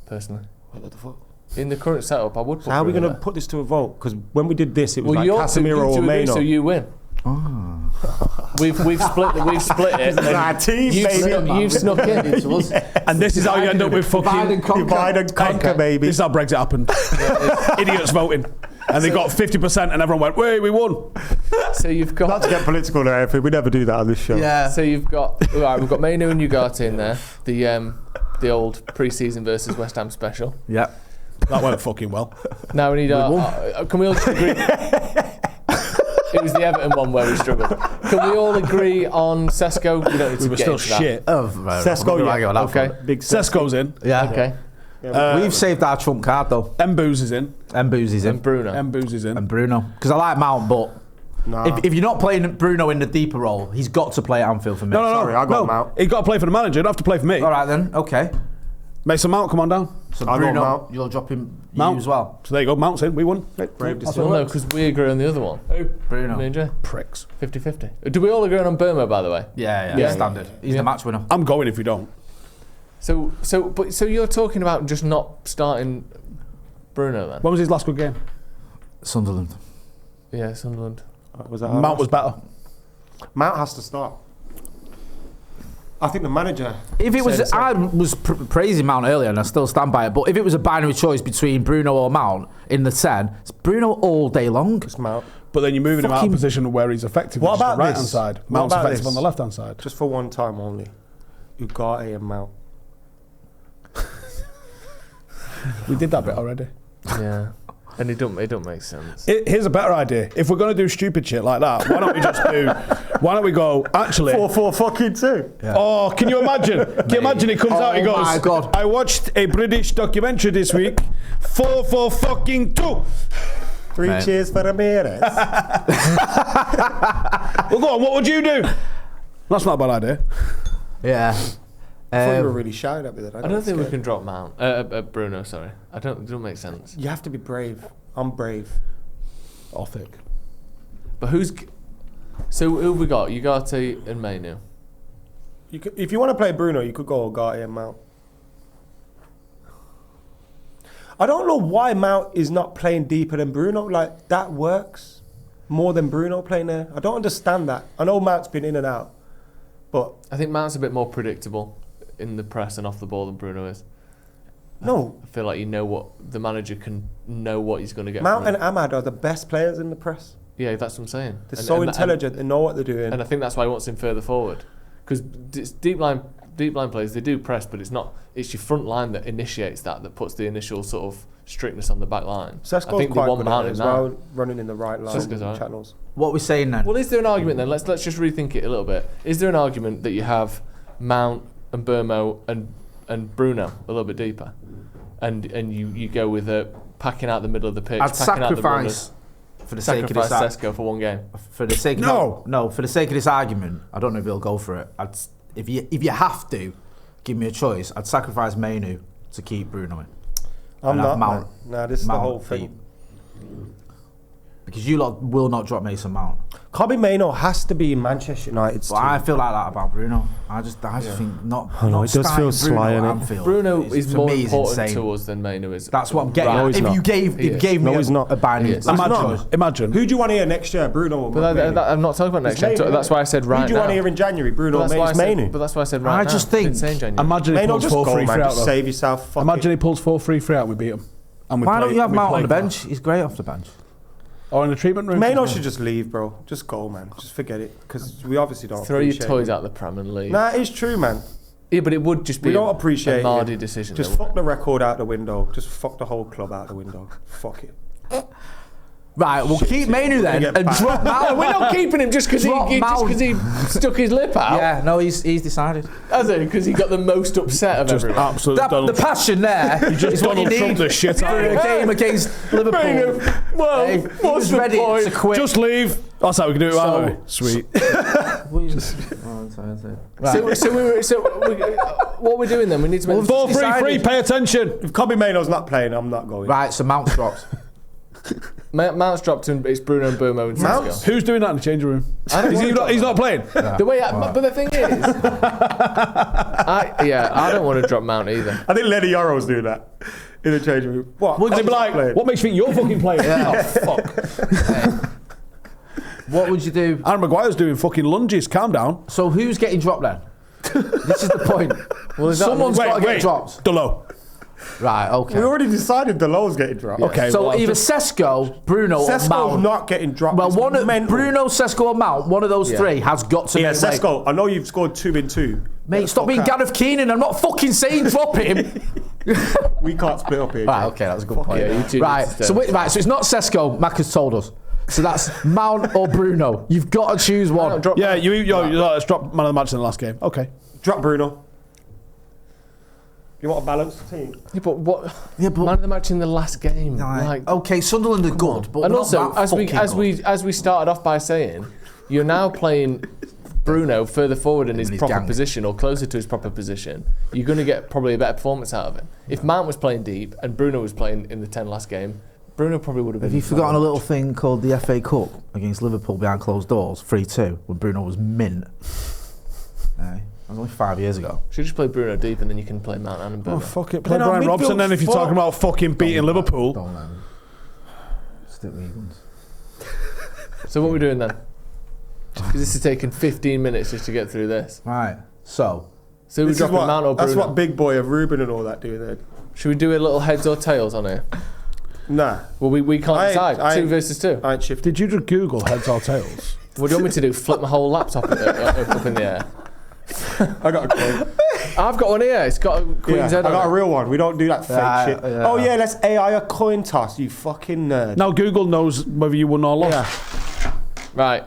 Personally. What the fuck? In the current setup, I would put So how are we Bruno going to there. put this to a vote? Because when we did this, it was Well, like Casemiro or agree, Maino. so you win. We've split it. Our team, You've snuck in. And this is how you end up with fucking divide and conquer, baby. This is how Brexit happened. Idiots voting. And they got 50% and everyone went, wait, we won. So you've got... Not to get political or anything, we never do that on this show. Yeah. So you've got... Right, we've got Mainu and Ugarte in there. The old pre-season versus West Ham special. Yep. That went fucking well. Now we need can we all just agree... It was the Everton one where we struggled. Can we all agree on Sesko? We don't need to We were get still into that. shit. Sesko, yeah. Okay. Big Sesko's in. Yeah. Okay. We've saved our trump card though. Mbooz is in. Mboozy's in. And Bruno. Mbooz is in. And Bruno. Because I like Mount, but Nah. if you're not playing Bruno in the deeper role, he's got to play at Anfield for me. No. Sorry, I got him out. He's got to play for the manager. You don't have to play for me. All right then. Okay. Mason Mount, come on down. So I got Bruno, Mount. you'll drop him Mount. you as well. So there you go. Mount's in. We won. Brave Well, decision. no, because we agree on the other one. Bruno. Me and Jay. Pricks. 50-50. Do we all agree on Burma, by the way? Yeah. Yeah. Standard. He's Yeah. the match winner. I'm going if we don't. So you're talking about just not starting Bruno then? When was his last good game? Sunderland. Yeah, Sunderland. Was that Mount was better. Mount has to start. I think the manager. If it was, Same. I was praising Mount earlier, and I still stand by it. But if it was a binary choice between Bruno or Mount in the 10, it's Bruno all day long. It's Mount. But then you're moving him out of Fucking- position where he's effective. What which is about the right hand this? side? What Mount's about effective this? on the left hand side. Just for one time only. Ugarte and Mount. We did that bit already. Yeah. And it don't make sense. Here's a better idea. If we're going to do stupid shit like that, why don't we just do? Why don't we go? Actually, 4-4 fucking 2. Yeah. oh, can you imagine? Can you imagine? He comes out. He goes. Oh my God. I watched a British documentary this week. 4-4 fucking 2. 3 Mate. cheers for Ramirez. Well, go on. What would you do? That's not a bad idea. Yeah. I thought you were really shouting at me then. I don't think we can drop Mount. Bruno, sorry. It don't make sense. You have to be brave. I'm brave. Or thick. But so who have we got? Ugarte and Mainu. If you want to play Bruno, you could go Ugarte and Mount. I don't know why Mount is not playing deeper than Bruno. Like, that works more than Bruno playing there. I don't understand that. I know Mount's been in and out, but I think Mount's a bit more predictable in the press and off the ball than Bruno is. no. I feel like the manager can know what he's going to get. Mount from and him. Ahmad are the best players in the press. Yeah, that's what I'm saying. They're so intelligent. They know what they're doing. And I think that's why he wants him further forward. Because deep line players, they do press, but it's your front line that initiates that puts the initial sort of strictness on the back line. Sesko's I think they quite want good at Mount it in as that. well, running in the right line Sesko's alright. channels. What we're saying then? Well, is there an argument then? Let's just rethink it a little bit. Is there an argument that you have Mount and Burmo and Bruno a little bit deeper, and you go with packing out the middle of the pitch, I'd packing out the runners, sacrifice for the sake of this. sacrifice Sesko for one game? For the sake of No. for the sake of this argument, I don't know if he'll go for it. If you have to give me a choice, I'd sacrifice Mainu to keep Bruno in. I'm And have not. Mount. No, this is the Mount whole deep. thing. Because you lot will not drop Mason Mount. Kobe Mainoo has to be in Manchester United's But team. I feel like that about Bruno. I just think not. I know, not it does starting feel sly, Bruno at innit? Anfield Bruno is, is for more me, is important insane. to us than Mainu is. That's what I'm getting. No, at. he's If not. you gave No, me he's not. a binary, He is. that's my Imagine. choice. Imagine. Who do you want to hear next year, Bruno or But Mainoo? I'm not talking about next year. It's Mainoo, That's why I said right Who do you now. want to hear in January, Bruno But or that's why I said- Mainoo? But that's why I said right I now. just think- Didn't say in January. Imagine he Mainoo, pulls just 4 go, 3 man. free out Just though. save yourself. Fuck Imagine it. he pulls 4 3 free out. We beat him. And we Why play, don't you have we Mount play on the class. bench? He's great off the bench. Or in the treatment room. Mainoo should just leave, bro. Just go, man. Just forget it. Because we obviously don't Throw your appreciate toys it. out the Premier League. Nah, it's true, man. Yeah, but it would just be We don't appreciate a Mardy it. decision. Just though, fuck the record out the window. Just fuck the whole club out the window. Fuck it. Right, we'll keep Mainu then get and back. drop Mount. We're not keeping him just because Drop he Mount. stuck his lip out. Yeah, no, he's decided. Has he? Because he got the most upset of Just everyone. absolute The Donald passion there is what you Donald Trump need the shit for out of a it. game against Liverpool. Well, Hey, he what's was the ready point? to quit. Just leave. That's how we can do it, aren't we? Sweet. What we're doing then? We need to make 4-3-3. Pay attention. If Kobe Maino's not playing, I'm not going. Right, so Mount's dropped. Mount's dropped and it's Bruno and Burmo and Sesko. Who's doing that in the changing room? He's not playing. Yeah. But the thing is, I don't want to drop Mount either. I think Lenny Yoro's doing that in the changing room. What? They'd be like, what makes you think you're fucking playing? Yeah. Oh, fuck. What would you do? Aaron Maguire's doing fucking lunges. Calm down. So who's getting dropped then? This is the point. Well, someone's got to get dropped. Delo. Right, okay. We already decided Delo's getting dropped. Yeah. Okay. So well, either Sesko, Bruno, or Mount. Sesko's not getting dropped. Well, It's Bruno, Sesko, or Mount, one of those three has got to. Yeah, Sesko. I know you've scored 2 in 2. Mate, stop being Gareth Keenan. I'm not fucking saying drop him. We can't split up here. Right, okay, that's a good point. Yeah, you two right, so it's not Sesko. Mac has told us. So that's Mount or Bruno. You've got to choose one. Yeah, let's drop man of the match in the last game. Okay. Drop Bruno. You want a balanced team? Yeah, but what? Yeah, but man of the match in the last game. Like, okay, Sunderland are good, but and not also that as we started off by saying, you're now playing Bruno further forward in his proper position or closer to his proper position. You're going to get probably a better performance out of it. If Mount was playing deep and Bruno was playing in the 10 last game, Bruno probably would have been. Have you forgotten a little thing called the FA Cup against Liverpool behind closed doors, 3-2, when Bruno was mint? That was only 5 years ago. Should just play Bruno deep and then you can play Mount and Bruno. Oh, fuck it. Play Brian Robson then if you're talking about fucking beating Liverpool. Don't let him. Stick with your guns. So what are we doing then? Because this is taking 15 minutes just to get through this. Right, so we're dropping Mount or Bruno? That's what Big Boy of Ruben and all that do then. Should we do a little heads or tails on here? Nah. Well, we can't decide. 2 versus 2. I ain't shifted. Did you just Google heads or tails? What do you want me to do? Flip my whole laptop up in the air? I got a coin. I've got one here. It's got a Queen's head I on got it. a real one. We don't do that fake shit. Yeah. Oh yeah, let's AI a coin toss, you fucking nerd. Now Google knows whether you won or lost. Yeah. Right.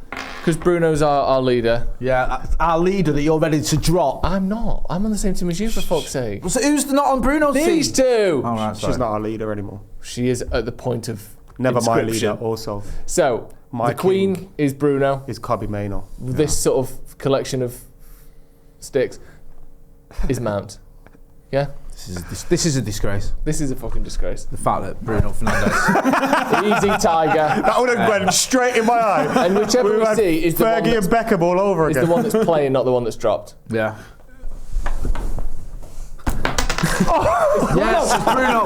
Because Bruno's our leader. yeah, our leader that you're ready to drop. I'm not. I'm on the same team as you, for fuck's sake. So who's not on Bruno's team? These two. Oh, right, sorry. She's not our leader anymore. She is at the point of Never my inscription. leader also. So, My the Queen king. is Bruno. Is Kobe Maino. This sort of collection of sticks is Mount. Yeah? This is a disgrace. This is a fucking disgrace. The fact that Bruno Fernandes. Easy tiger. That would have went straight in my eye. And whichever we see is the one Fergie that's, and Beckham all over is again. the one that's playing, not the one that's dropped. Yeah. Yes, it's Bruno.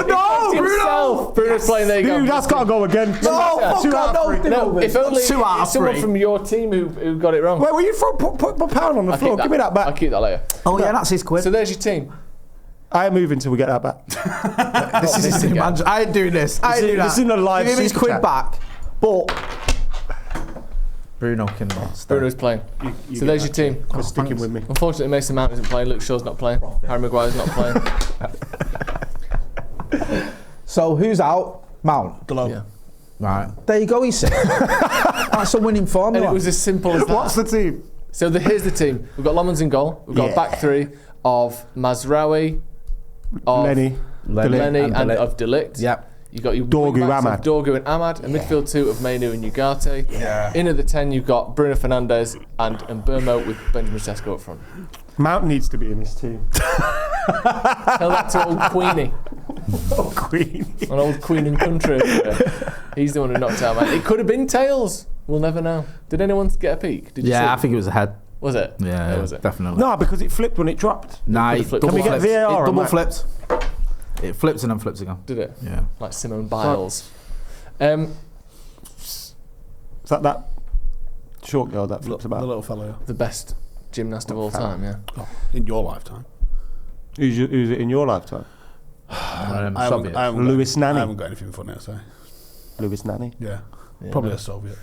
No, Bruno. Bruno's playing, there you go. Dude, that's got to go again. No, fuck off, no. No, if only Two out of someone three. from your team who got it wrong. Where were you from? Put my pound on the floor. Give me that back. I'll keep that later. Oh yeah, that's his quid. So there's your team. I am moving till we get that back. This is his team. I ain't doing this. I ain't doing that. This isn't a live Give him his super quid chat. back, but Bruno can stay. Bruno's playing. You So there's your team. For sticking with me. Unfortunately, Mason Mount isn't playing. Luke Shaw's not playing. Harry Maguire's not playing. So who's out? Mount. Delo. Yeah. Right. There you go, he said. That's a winning formula. And it was as simple as that. What's the team? So here's the team. We've got Lemons in goal. We've got a back three of Mazraoui, of Lenny. Lenny and and Delict. of Delict. Yep. You've got your Dorgu, wing backs of Ahmad. Dorgu and Ahmad. A midfield two of Mainu and Ugarte. Yeah. In at the 10, you've got Bruno Fernandes and Burmo with Benjamin Sesko up front. Mount needs to be in his team. Tell that to old Queenie. Oh, Queen. An old Queen and country. He's the one who knocked out, man. It could have been tails. We'll never know. Did anyone get a peek? Did you see? I think it was a head. Was it? Yeah, was it? definitely. No, because it flipped when it dropped. Nah, Could've it flipped. double Can we get flipped. VAR It on double that? flipped. It flips and then flips again. Did it? Yeah. Like Simone Biles. Is that short girl that flips The about? little fella, yeah. The best gymnast of all time, yeah. Oh, in your lifetime. Who's it in your lifetime? Soviet. Louis Nanny. I haven't got anything funny to say. Louis Nanny. Yeah. Yeah, Probably no. a Soviet.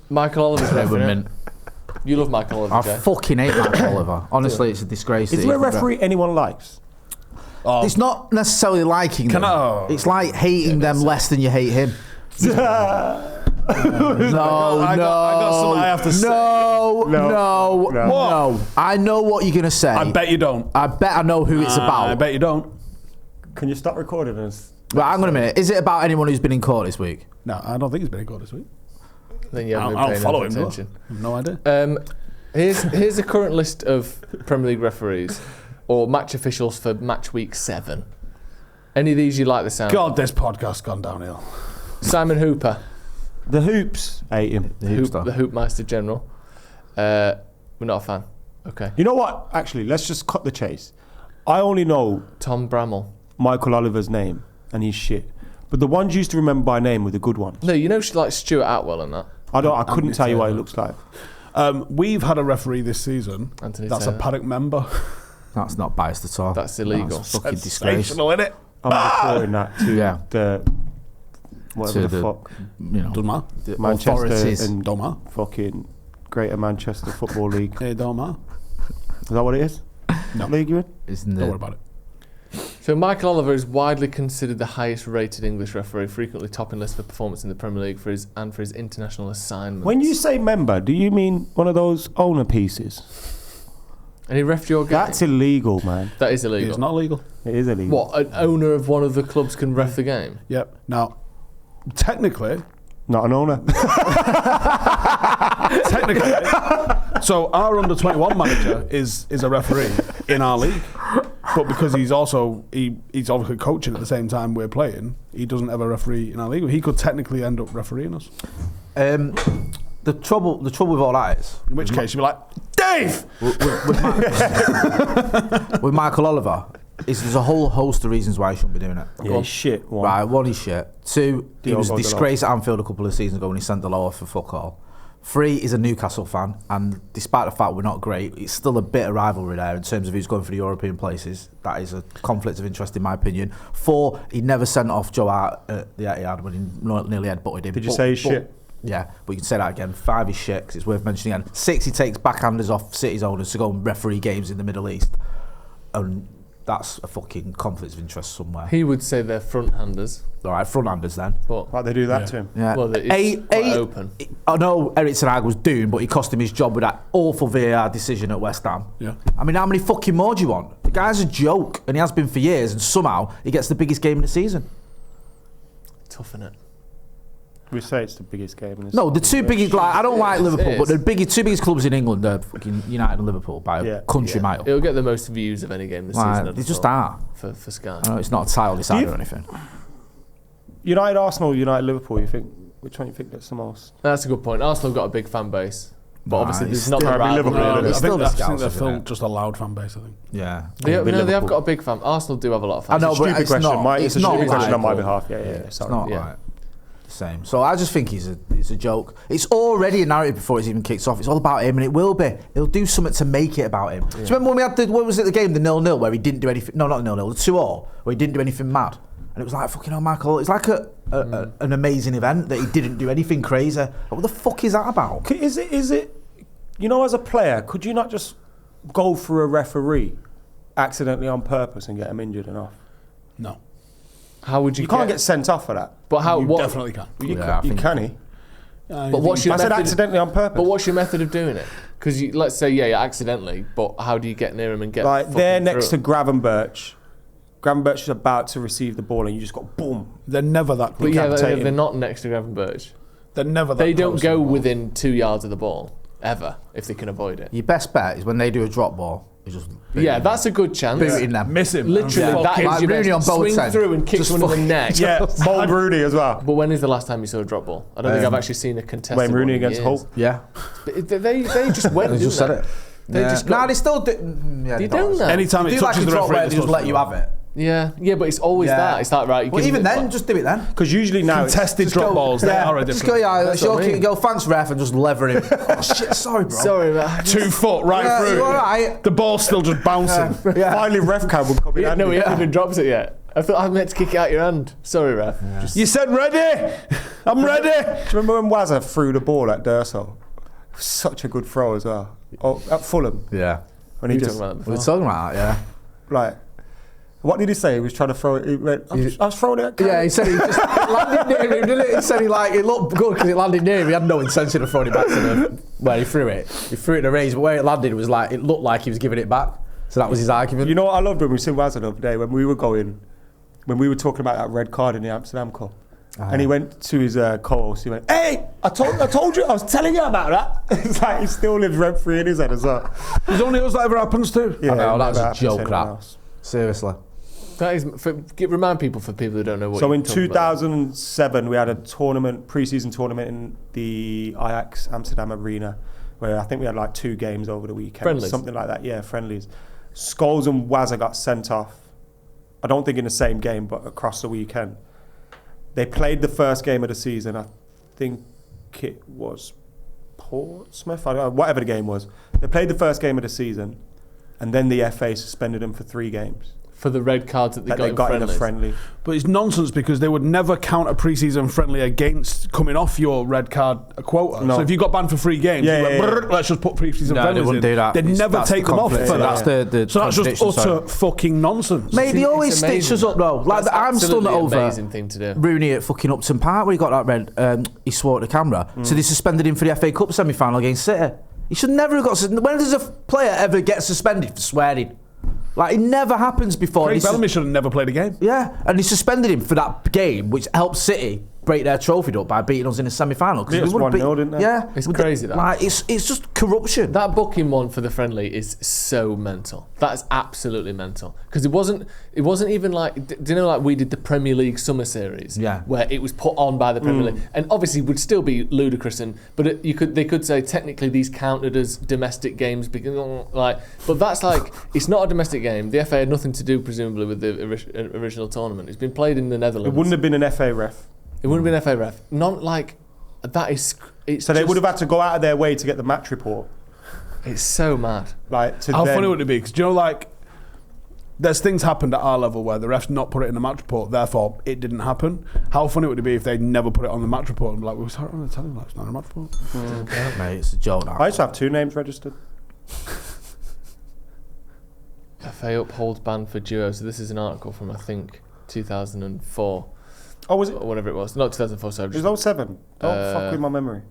Michael Oliver's They were referee. mint. You love Michael Oliver, I Jay. fucking hate Matt Oliver. Honestly, it's a disgrace. Is that there a he can referee anyone likes? Oh, It's not necessarily liking them. It's like hating them less than you hate him. No, I got something I have to say. No. I know what you're gonna say. I bet you don't. I bet I know who it's about. I bet you don't. Can you stop recording us? Right, hang on a minute. Is it about anyone who's been in court this week? No, I don't think he's been in court this week. Then you haven't I been don't follow paying him. attention. I have no idea. Here's a current list of Premier League referees or match officials for match week 7. Any of these you like the sound? God, this podcast's gone downhill. Simon Hooper, The Hoops hate him. The the Hoopster. Hoopmeister General. We're not a fan. Okay. You know what? Actually, let's just cut the chase. I only know Tom Bramall. Michael Oliver's name, and he's shit. But the ones you used to remember by name were the good ones. No, you know like Stuart Atwell and that. I couldn't tell you what he Taylor. looks like. We've had a referee this season. Anthony That's Taylor. a Paddock member. That's not biased at all. That's illegal. That's fucking disgrace. Sensational, innit? I'm reporting that to Yeah. the whatever To the the- fuck You know, Doesn't matter. the Manchester authorities. and Don't matter. fucking Greater Manchester Football League. It don't matter. Is that what it is? No. What league you in? Isn't Don't worry it? about it. So Michael Oliver is widely considered the highest rated English referee, frequently topping lists for performance in the Premier League for his international assignments. When you say member, do you mean one of those owner pieces? and he reffed your game. That's illegal, man. That is illegal. It's not legal. It is illegal. What, an owner of one of the clubs can ref the game? Yep. Now, technically, Not an owner. so our under-21 manager is a referee in our league, but because he's obviously coaching at the same time we're playing, he doesn't have a referee in our league. He could technically end up refereeing us. The trouble with all that is, In which case you'd be like, Dave! with Michael Oliver, is there's a whole host of reasons why he shouldn't be doing it. Yeah, he's shit. One. Right, one, he's shit. Two, he was a Diogo disgrace at Anfield a couple of seasons ago when he sent the lower for fuck all. 3, he's a Newcastle fan, and despite the fact we're not great, it's still a bit of rivalry there in terms of who's going for the European places. That is a conflict of interest in my opinion. 4, he never sent off Joe Hart at the Etihad when he nearly headbutted him. Did you say he's shit? Yeah, but you can say that again. 5 is shit, 'cause it's worth mentioning again. 6, he takes backhanders off City's owners to go and referee games in the Middle East. And that's a fucking conflict of interest somewhere. He would say they're front-handers, All right, front-handers then. but Why'd they do that to him? Yeah. well, it's quite open. I know Eric Ten Hag was doomed, but he cost him his job with that awful VAR decision at West Ham. Yeah. I mean, how many fucking more do you want? The guy's a joke, and he has been for years, and somehow he gets the biggest game in the season. Tough, innit? We say it's the biggest game. In the No, the two biggest, like, I don't like Liverpool, is. but the two biggest clubs in England are fucking United and Liverpool by a country mile. It'll get the most views of any game this Like, season. I'd they have just thought, are. for Sky. I know it's not a title decider you- or anything. United, Arsenal, United, Liverpool. You think which one you think gets the most? That's a good point. Arsenal got a big fan base, but Nah, obviously it's there's not still the probably rivalry. Liverpool, is there? It's still the I think Scouts, they're isn't still it? just a loud fan base, I think. Yeah. They have Liverpool. got a big fan. Arsenal do have a lot of fans. I know, but Stupid it's question. not. It's a It's not stupid question on my like- behalf. Yeah, It's sorry. not Yeah. like the same. So I just think he's a joke. It's already a narrative before it's even kicked off. It's all about him, and it will be. He'll do something to make it about him. Do you remember when we had what was it, the game, the 0-0, where he didn't do anything? No, not the 0-0, the 2-2, where he didn't do anything mad. And it was like, fucking hell, Michael. It's like an amazing event that he didn't do anything crazy. What the fuck is that about? Is it? You know, as a player, could you not just go for a referee accidentally on purpose and get him injured and off? No. How would you? You can't get sent off for that. But how? You What? definitely can. Yeah, I think- Can he? But what's your I said method? accidentally on purpose. But what's your method of doing it? Because let's say, yeah, accidentally. But how do you get near him and get? Like they're fucking next to through it? Gravenberch. Gravenberch is about to receive the ball, and you just got boom. They're never that But close. yeah, decapitate they're him. not next to Gravenberch. They're never that They don't close to go the ball. within 2 yards of the ball ever if they can avoid it. Your best bet is when they do a drop ball, you just Yeah, that's a good chance. booting them. Miss him. Literally, and that fucking- is Like your Rooney best. on both Swing ends. through and kick Just one in the neck. Yeah, Bold Rooney as well. But when is the last time you saw a drop ball? I don't think I've actually seen a contested Wayne Rooney one in against years. Hull. Yeah. But they just went. They just didn't said it. They Yeah. just Nah, got, they still do. Yeah, They don't know. Anytime They it do like touches a the drop referee, where it's they just supposed let to you go. have it. yeah, but it's always Yeah. that. It's like right. You Well, give even them- then, just do it then. Because usually now it's Contested drop balls, they are a Just different. go, yeah, That's it's your what I kick, mean. go, thanks, ref, and just lever him. Oh, shit, sorry, bro. Sorry, man. 2 foot right Yeah, through. you all right? The ball's still just bouncing. Yeah. finally ref cam will come in. Yeah, no, he handy. hasn't even dropped it yet. I thought I meant to kick it out your hand. Sorry, ref. Just- You said ready. I'm ready. Do you remember when Wazza threw the ball at Durso? Such a good throw as well. Oh, at Fulham Yeah. when we he were just talking about that We were before. talking about that, yeah. like. What did he say? He was trying to throw it. He went, I was throwing it at Yeah, he said he just it landed near him, didn't it? He said it looked good because it landed near him. He had no intention of throwing it back to where he threw it. He threw it in a raise, but where it landed was like, it looked like he was giving it back. So that was his argument. You know what I loved when we seen Wazza the other day when we were going when we were talking about that red card in the Amsterdam Cup. And he went to his co-host. He went, "Hey, I told you, I was telling you about that." It's like he still lives rent free in his head as well. There's only us that ever happens to. I know, that's a happens to joke, anyone that. else. Seriously. That is, remind people, for people who don't know what. So you're in talking about. 2007, we had a tournament, pre-season tournament in the Ajax Amsterdam Arena, where I think we had like 2 games over the weekend, Friendlies. something like that. Yeah, friendlies. Scholes and Wazza got sent off. I don't think in the same game, but across the weekend. They played the first game of the season. I think it was Portsmouth. I don't know, whatever the game was. They played the first game of the season, and then the FA suspended them for 3 games. For the red cards that they got in a friendlies. friendly. But it's nonsense because they would never count a pre-season friendly against coming off your red card quota. No. So if you got banned for 3 games, let's just put pre-season No, friendlies they wouldn't in. do that. They'd never That's take the them off conflict. for that. That's the So that's just contradiction, utter fucking nonsense. Mate, they always It's stitch amazing. us up though. Like That's I'm stunned absolutely over amazing thing to do. Rooney at fucking Upton Park where he got that red. He swore at the camera, so they suspended him for the FA Cup semi-final against City. He should never have got. When does a player ever get suspended for swearing? Like it never happens before. Craig Bellamy should have never played a game. Yeah, and he suspended him for that game, which helped City break their trophy up by beating us in the semi-final. It was 1-0, didn't they? Yeah, It's crazy, that. Like it's just corruption. That booking one for the friendly is so mental. That's absolutely mental. Because it wasn't even like, do you know, like we did the Premier League Summer Series, Yeah. where it was put on by the Premier League, and obviously would still be ludicrous, but they could say technically these counted as domestic games because but that's like, it's not a domestic game. The FA had nothing to do presumably with the original tournament. It's been played in the Netherlands. It wouldn't have been an FA ref. It wouldn't have been FA ref. Not like that is. It's So they just- would have had to go out of their way to get the match report. It's so mad. Like to How then, funny would it be? Because, you know, like, there's things happened at our level where the refs not put it in the match report, therefore it didn't happen. How funny would it be if they never put it on the match report and be like, we were on the telly, like, it's not a match report. Mate, it's a joke now. I used to have 2 names registered. FA upholds ban for duo. So this is an article from, I think, 2004. Oh, was it? Or whatever it was. Not 2004, sorry. It was 07. Don't fuck with my memory.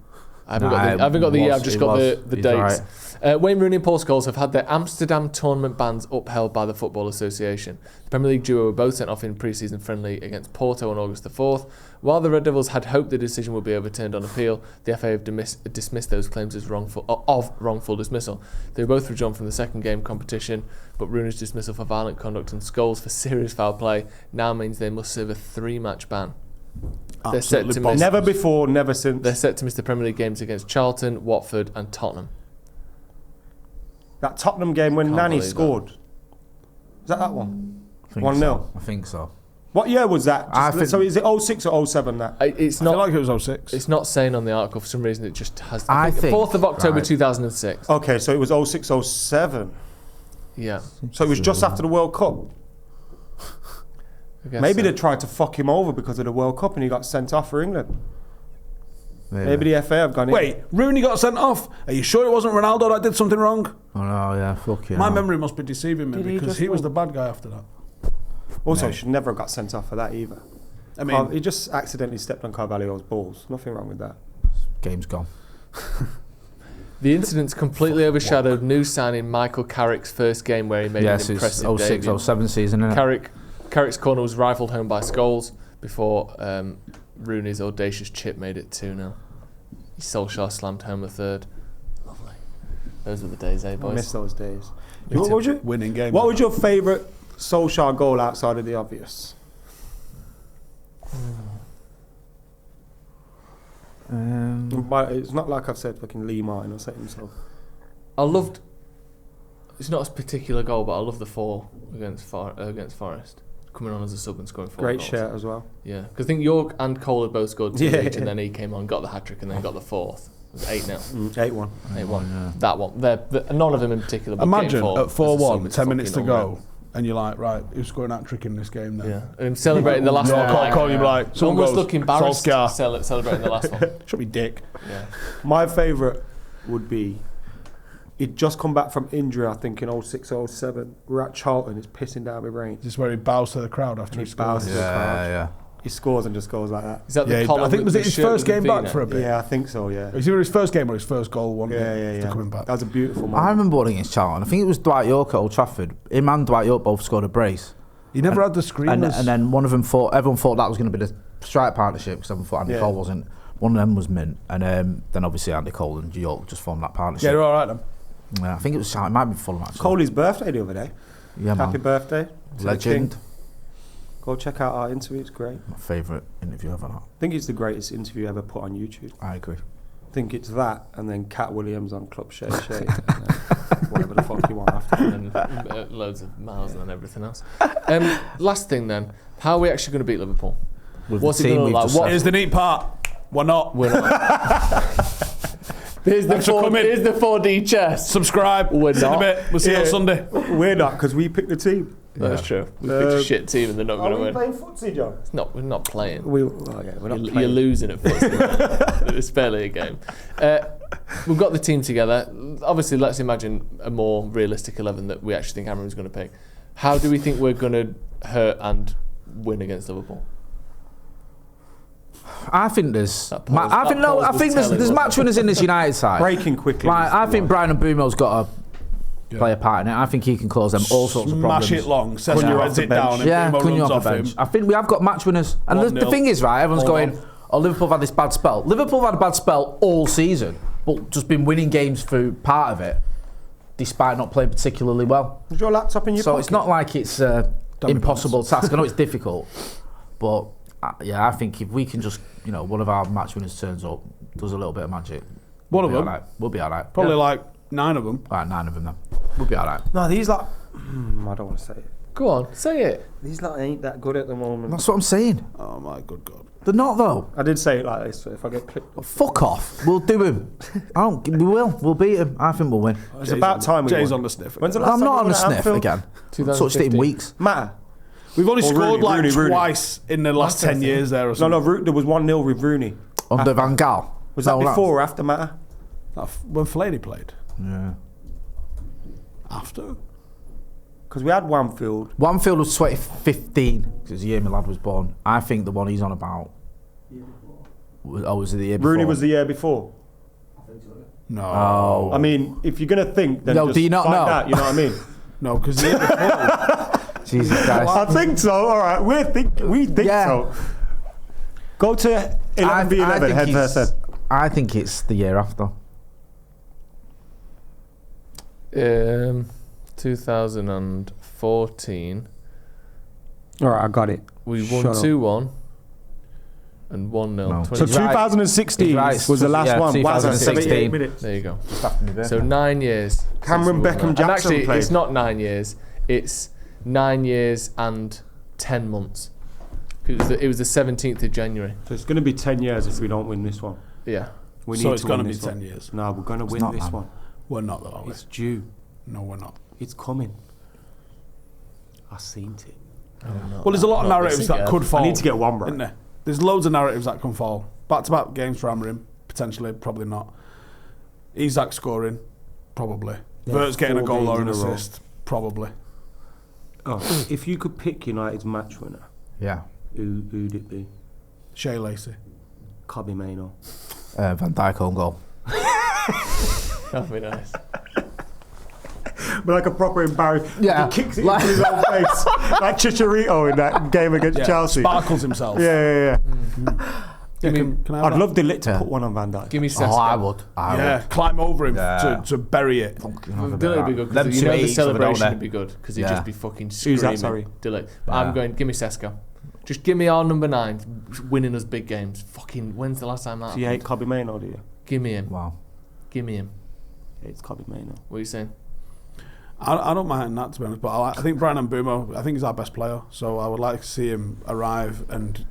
I haven't got the year, I've just got the He's dates. right. Wayne Rooney and Paul Scholes have had their Amsterdam tournament bans upheld by the Football Association. The Premier League duo were both sent off in pre-season friendly against Porto on August the 4th. While the Red Devils had hoped the decision would be overturned on appeal, the FA have dismissed those claims as wrongful dismissal. They were both withdrawn from the second game competition, but Rooney's dismissal for violent conduct and Scholes for serious foul play now means they must serve a 3-match ban. They're set to Absolutely miss. Never before, never since. They're set to miss the Premier League games against Charlton, Watford and Tottenham. That Tottenham game when Can't Nani believe scored. Is that one? I think 1-0. so. I think so. What year was that? I think- So is it 06 or 07 that? It's I feel not. like it was 06. It's not saying on the article for some reason. It just has. I think- 4th of October right. 2006. Okay, so it was 06, 07. Yeah. So it was just after the World Cup. I guess Maybe so. they tried to fuck him over because of the World Cup and he got sent off for England. Maybe the FA have gone in. Wait, Rooney got sent off. Are you sure it wasn't Ronaldo that did something wrong? Oh no, yeah, fuck you. My memory must be deceiving me Did he because just he was win? the bad guy after that. Also, he should never have got sent off for that either. I mean, He just accidentally stepped on Carvalho's balls. Nothing wrong with that. Game's gone. The incident's completely overshadowed new signing Michael Carrick's first game where he made Yes, an it's impressive 06, debut. 07 season, isn't it? Carrick's corner was rifled home by Scholes before Rooney's audacious chip made it 2-0. Solskjaer slammed home the third. Lovely. Those were the days, eh, I boys? miss those days. Me What too. was your, winning game. what was your favourite Solskjaer goal outside of the obvious? But it's not like I've said fucking Lee Martin or something. So I loved. It's not a particular goal, but I love the 4 against Forest, coming on as a sub and scoring 4 great goals. shirt as well. Yeah, because I think York and Cole had both scored 2 Yeah. each, and then he came on, got the hat trick, and then got the 4th. It was 8-0. 8-1. 8-1. Yeah. That one. None of them in particular. But Imagine game 4 at as a sub 4-1, is 10 minutes to fucking go, unreal. and you're like, right, who's scoring that trick in this game then? Yeah, and him celebrating the last one. Call you like, someone almost goes, look embarrassed Solskjaer. celebrating the last one. Should be dick. Yeah. My favourite would be, he'd just come back from injury, I think, in 06 or 07. We're at Charlton, it's pissing down my brain. This is where he bows to the crowd after And he he bows scores. to the crowd. Yeah. He scores and just goes like that. Is that the Yeah, column I think with was it the his shirt first with the game back V-neck? for a bit. Yeah, I think so, yeah. It was either his first game or his first goal one Yeah. coming back. That was a beautiful I moment. remember one against Charlton. I think it was Dwight York at Old Trafford. Him and Dwight York both scored a brace. He never had the screamers. And then one of them thought, everyone thought that was going to be the strike partnership because everyone thought Andy Cole wasn't. One of them was mint, and then obviously Andy Cole and York just formed that partnership. Yeah, they're all right then. Yeah, I think it might be Fulham actually. Coley's birthday the other day. Yeah, man. Happy birthday. to Legend. the King. Go check out our interview, it's great. My favourite interview ever. I think it's the greatest interview ever put on YouTube. I agree. I think it's that, and then Cat Williams on Club Shay Shay, and then whatever the fuck you want after. And loads of miles and then everything else. Last thing then, how are we actually going to beat Liverpool? What's it going to look like? Here's the neat part. We're not. Here's the 4D chess. Subscribe. We're See you in a not. bit. We'll see you on Sunday. We're not, because we picked the team. That's true. We picked a shit team and they're not going to win. playing footsie, John? We're not playing. We're not playing. You're losing at footsie. It's barely a game. We've got the team together. Obviously, let's imagine a more realistic 11 that we actually think Amram's going to pick. How do we think we're going to hurt and win against Liverpool? I think there's. That pause I think there's match winners in this United side. Breaking quickly. Like, I think Brian Mbeumo's got to play a part in it. I think he can cause them all sorts of problems. Smash it long. Cunha off the it down and Yeah, Mbeumo Cunha runs off the off bench. him. I think we have got match winners. And the 1-0. thing is, right, everyone's Hold going, Liverpool have had this bad spell. Liverpool have had a bad spell all season, but just been winning games through part of it, despite not playing particularly well. Is your laptop in your So pocket? it's not like it's impossible task. I know it's difficult, but I think if we can just, one of our match winners turns up, does a little bit of magic. One of them? We'll be all right. Probably like 9 of them. All right, 9 of them then. We'll be all right. No, these I don't want to say it. Go on, say it. These ain't that good at the moment. That's what I'm saying. Oh my good God. They're not though. I did say it like this, so if I get clipped. Fuck off. We'll do him. We will. We'll beat him. I think we'll win. It's about time we Jay's won. on the sniff. When's the last I'm time not we on won the at sniff Anfield? again. 2015. Touched it in weeks. Matter. We've only Or scored Rooney. twice in the last 10 years there or No, something. there was 1-0 with Rooney. Under Van Gaal. Was that before or after Matter? When Fellaini played. Yeah. After. Because we had Anfield. Anfield was 2015, because it was the year my lad was born. I think the one he's on about. Was it the year before? Rooney was the year before. No. Oh. I mean, if you're going to think, then No, just do you not find know? out, you know what I mean? No, because the year before. Jesus Christ. I think so. All right, we think Yeah. so. Go to 11v11 head first head. I think it's the year after. 2014. All right, I got it. We won Shut up. 2-1 and 1-0. No. So He's right. 2016 He's right. was the last Yeah, one. 2016. 78 minutes. There you go. Just after my birthday. So 9 years. Cameron since we won Beckham that. Jackson And actually, played. it's not 9 years. It's 9 years and 10 months. It was the 17th of January. So it's going to be 10 years if we don't win this one. Yeah. We So need it's to gonna win be this 10 one. years. No, we're going to win not, this man. one. We're not though, are we? It's due. No, we're not. It's coming. I seen it. Well, there's a lot of narratives that could fall. I need to get one right. Isn't there? There's loads of narratives that can fall. Back-to-back games for Amorim, potentially, probably not. Isak scoring, probably. Vert's getting a 4 goal or an games in a row. assist, probably. Oh, if you could pick United's match winner, Yeah. who'd it be? Shea Lacey. Kobe Mainoo. Van Dijk own goal. That'd be nice. But like a proper embarrassment. Yeah. He kicks it into his own face. Like Chicharito in that game against Chelsea. Sparkles himself. Yeah. Can I have I'd that? love Delict to put one on Van Dijk. Give me Seska. Oh, I would. Yeah, climb over him Yeah. to bury it. Delict would be good Them because two the each, celebration don't would be good because he'd Yeah. just be fucking screaming. Who's that, sorry? Delict. I'm going. Give me Seska. Just give me our number 9, winning us big games. Fucking. When's the last time that? Do you happened? hate Kobe Mainoo, do you? Give me him. Wow. Give me him. Yeah, it's Kobe Mainoo. What are you saying? I don't mind that, to be honest, but I think Brian Mbeumo, I think he's our best player, so I would like to see him arrive and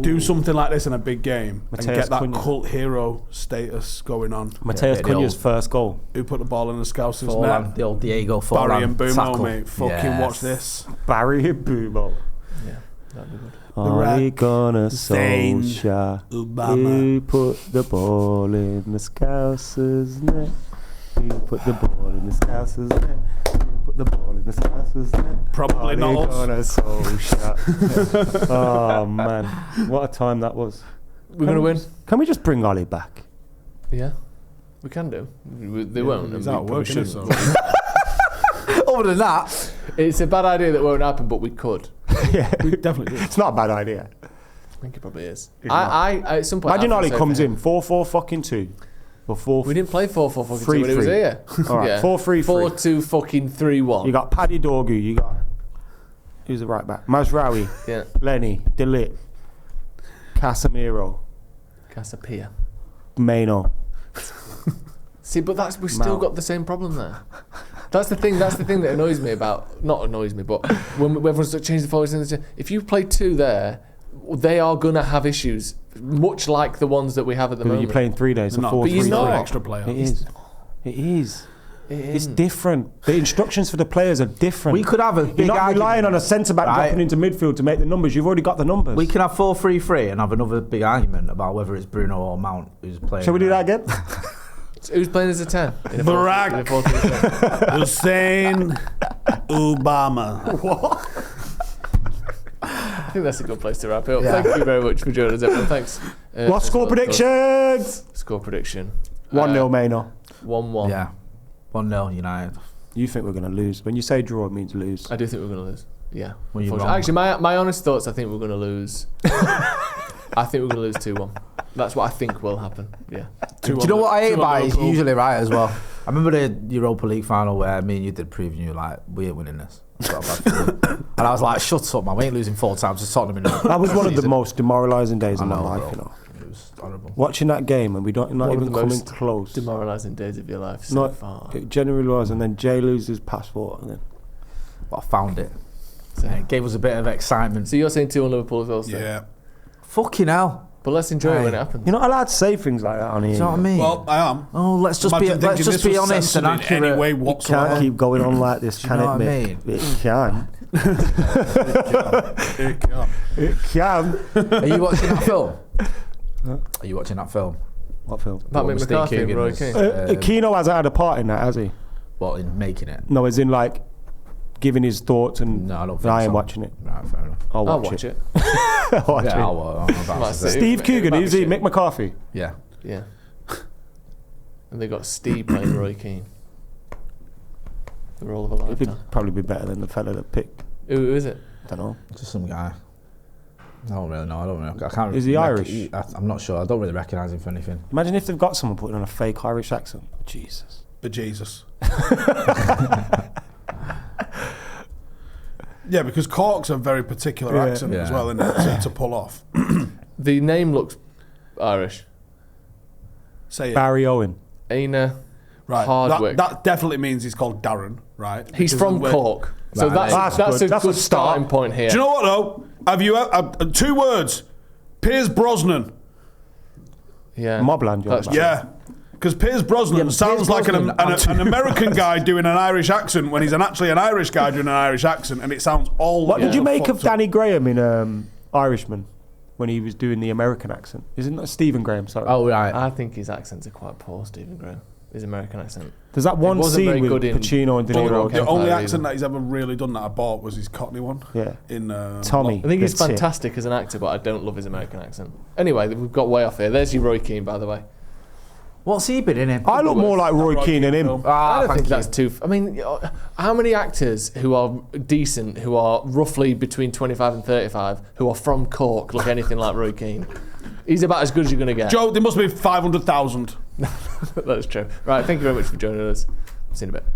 do something like this in a big game and Mateus get that Cunha. cult hero status going on. Mateus the Cunha's old- first goal. Who put the ball in the Scouser's Forlan, net? the old Diego Barry Forlan and Mbeumo, tackle. mate. Fucking Yes. watch this. Barry Mbeumo. Yeah, that'd be good. Ole Gunnar Zane, Solskjaer. Obama. Who put the ball in the Scouser's net? Who put the ball in the Scouser's net? Who put the ball in the Scouser's net? Probably not Ole us. Gunnar Solskjaer. Oh man, what a time that was. We're gonna win. Can we just bring Ollie back? Yeah, we can do. They won't. He's and we out probably working, shouldn't. so. Other than that, It's a bad idea that won't happen, but we could. Yeah, We definitely do. it's not a bad idea. I think it probably is. It's I at some point. Imagine I Ollie feel comes sorry in 4-4 fucking 2 or 4. We didn't play 4-4 fucking 2 when he was 3-3. here. All right, 4-3-3. 4-2 fucking 3-1. You got Paddy Dorgu. You got who's the right back? Mazraoui, Yeah. Lenny, Delit, Casemiro, Casapia. Maino. See, but we've still Mount. got the same problem there. That's the thing that annoys me about, not annoys me, but when everyone's changed the forwards, if you play 2 there, they are going to have issues, much like the ones that we have at the You're moment. playing 3 days. So No, 4 but you're 3 not. extra player. It is. It is. It It's isn't. different. The instructions for the players are different. We could have a big You're not argument. relying on a centre back Right. dropping into midfield to make the numbers. You've already got the numbers. We can have 4-3-3 and have another big argument about whether it's Bruno or Mount who's playing. Shall we do that again? So who's playing as a 10? In a Barack. in a 4-3-3? Hussein Obama. I think that's a good place to wrap it up. Yeah. Thank you very much for joining us, everyone. Thanks. What score predictions? Score prediction. 1-0 Maino. 1-1. Yeah. 1-0 United. You think we're going to lose? When you say draw, it means lose. I do think we're going to lose. Yeah. Well, you're Unfortunately. wrong. Actually, my honest thoughts, I think we're going to lose. I think we're going to lose 2-1. That's what I think will happen. Yeah. Do you know what I hate 2-1 about it? It's Liverpool. usually right as well. I remember the Europa League final where me and you did preview, you were like, we ain't winning this. I've got a bad feeling. And I was like, shut up, man. We ain't losing 4 times to Tottenham in That was one of the season. most demoralising days I of my know, life, bro. you know. It was horrible. Watching that game and we not One of even the coming most close. Demoralising days of your life so Not, far. it genuinely was. And then Jay loses passport. And then But I found it. So it gave us a bit of excitement. So you're saying 2-1 Liverpool as well, Steve? Yeah. Fucking hell. But let's enjoy it when it happens. you're not allowed to say things like that on here. Do you know what I mean? Well, I am. Oh, let's just Imagine thinking this be was honest and censored in accurate. any way You whatsoever. can't keep going on like this, Do you can know it, what I Mick? mean? It can. It can. It can. Are you watching that film? Are you watching that film? What film? About What Mick Steve McCarthy and Coogan Roy was, Keane. Keno hasn't had a part in that, has he? What, in making it? No, as in like giving his thoughts and No, I don't think I ain't so. watching it. Right, fair enough. I'll I'll watch, watch it. I'll watch Yeah, it. I'm about Might to see say. it. Steve It Coogan, might be is he? shit. Mick McCarthy. Yeah. Yeah. And they got Steve playing Roy Keane. The role of a He'd lifetime. probably be better than the fella that picked. Who is it? I don't know. Just some guy. I don't really know. I can't. Is he Irish? I'm not sure. I don't really recognise him for anything. Imagine if they've got someone putting on a fake Irish accent. Jesus. But Jesus. Yeah, because Cork's a very particular Yeah. accent as Yeah. well, isn't it, to pull off. The name looks Irish. Say it. Barry Owen. Aina Right. Hardwick. That definitely means he's called Darren, right? He's Because from the way- Cork. So Right, that's that's a good. That's good a start. starting point here. Do you know what though? Have you 2 words? Piers Brosnan. Yeah. Mobland, you're That's about. Yeah. Because Piers Brosnan but sounds Piers like an Brosnan- American guy doing an Irish accent when he's actually an Irish guy doing an Irish accent, and it sounds all. What did you make of fucked up. Danny Graham in Irishman when he was doing the American accent? Isn't that Stephen Graham? Sorry. Oh, right. I think his accents are quite poor, Stephen Graham. His American accent. There's that one wasn't very scene with good in Pacino and De Bullet Niro. Rock The only Empire accent either. that he's ever really done that I bought was his Cockney one. Yeah. In Tommy. I think he's That's it. fantastic as an actor, but I don't love his American accent. Anyway, we've got way off here. There's your Roy Keane, by the way. What's he been in? I look more like Roy Roy Keane than him. film. Ah, I don't thank think you. that's too. I mean, how many actors who are decent, who are roughly between 25 and 35, who are from Cork, look anything like Roy Keane? He's about as good as you're going to get. Joe, there must be 500,000. That's true. Right, thank you very much for joining us. See you in a bit.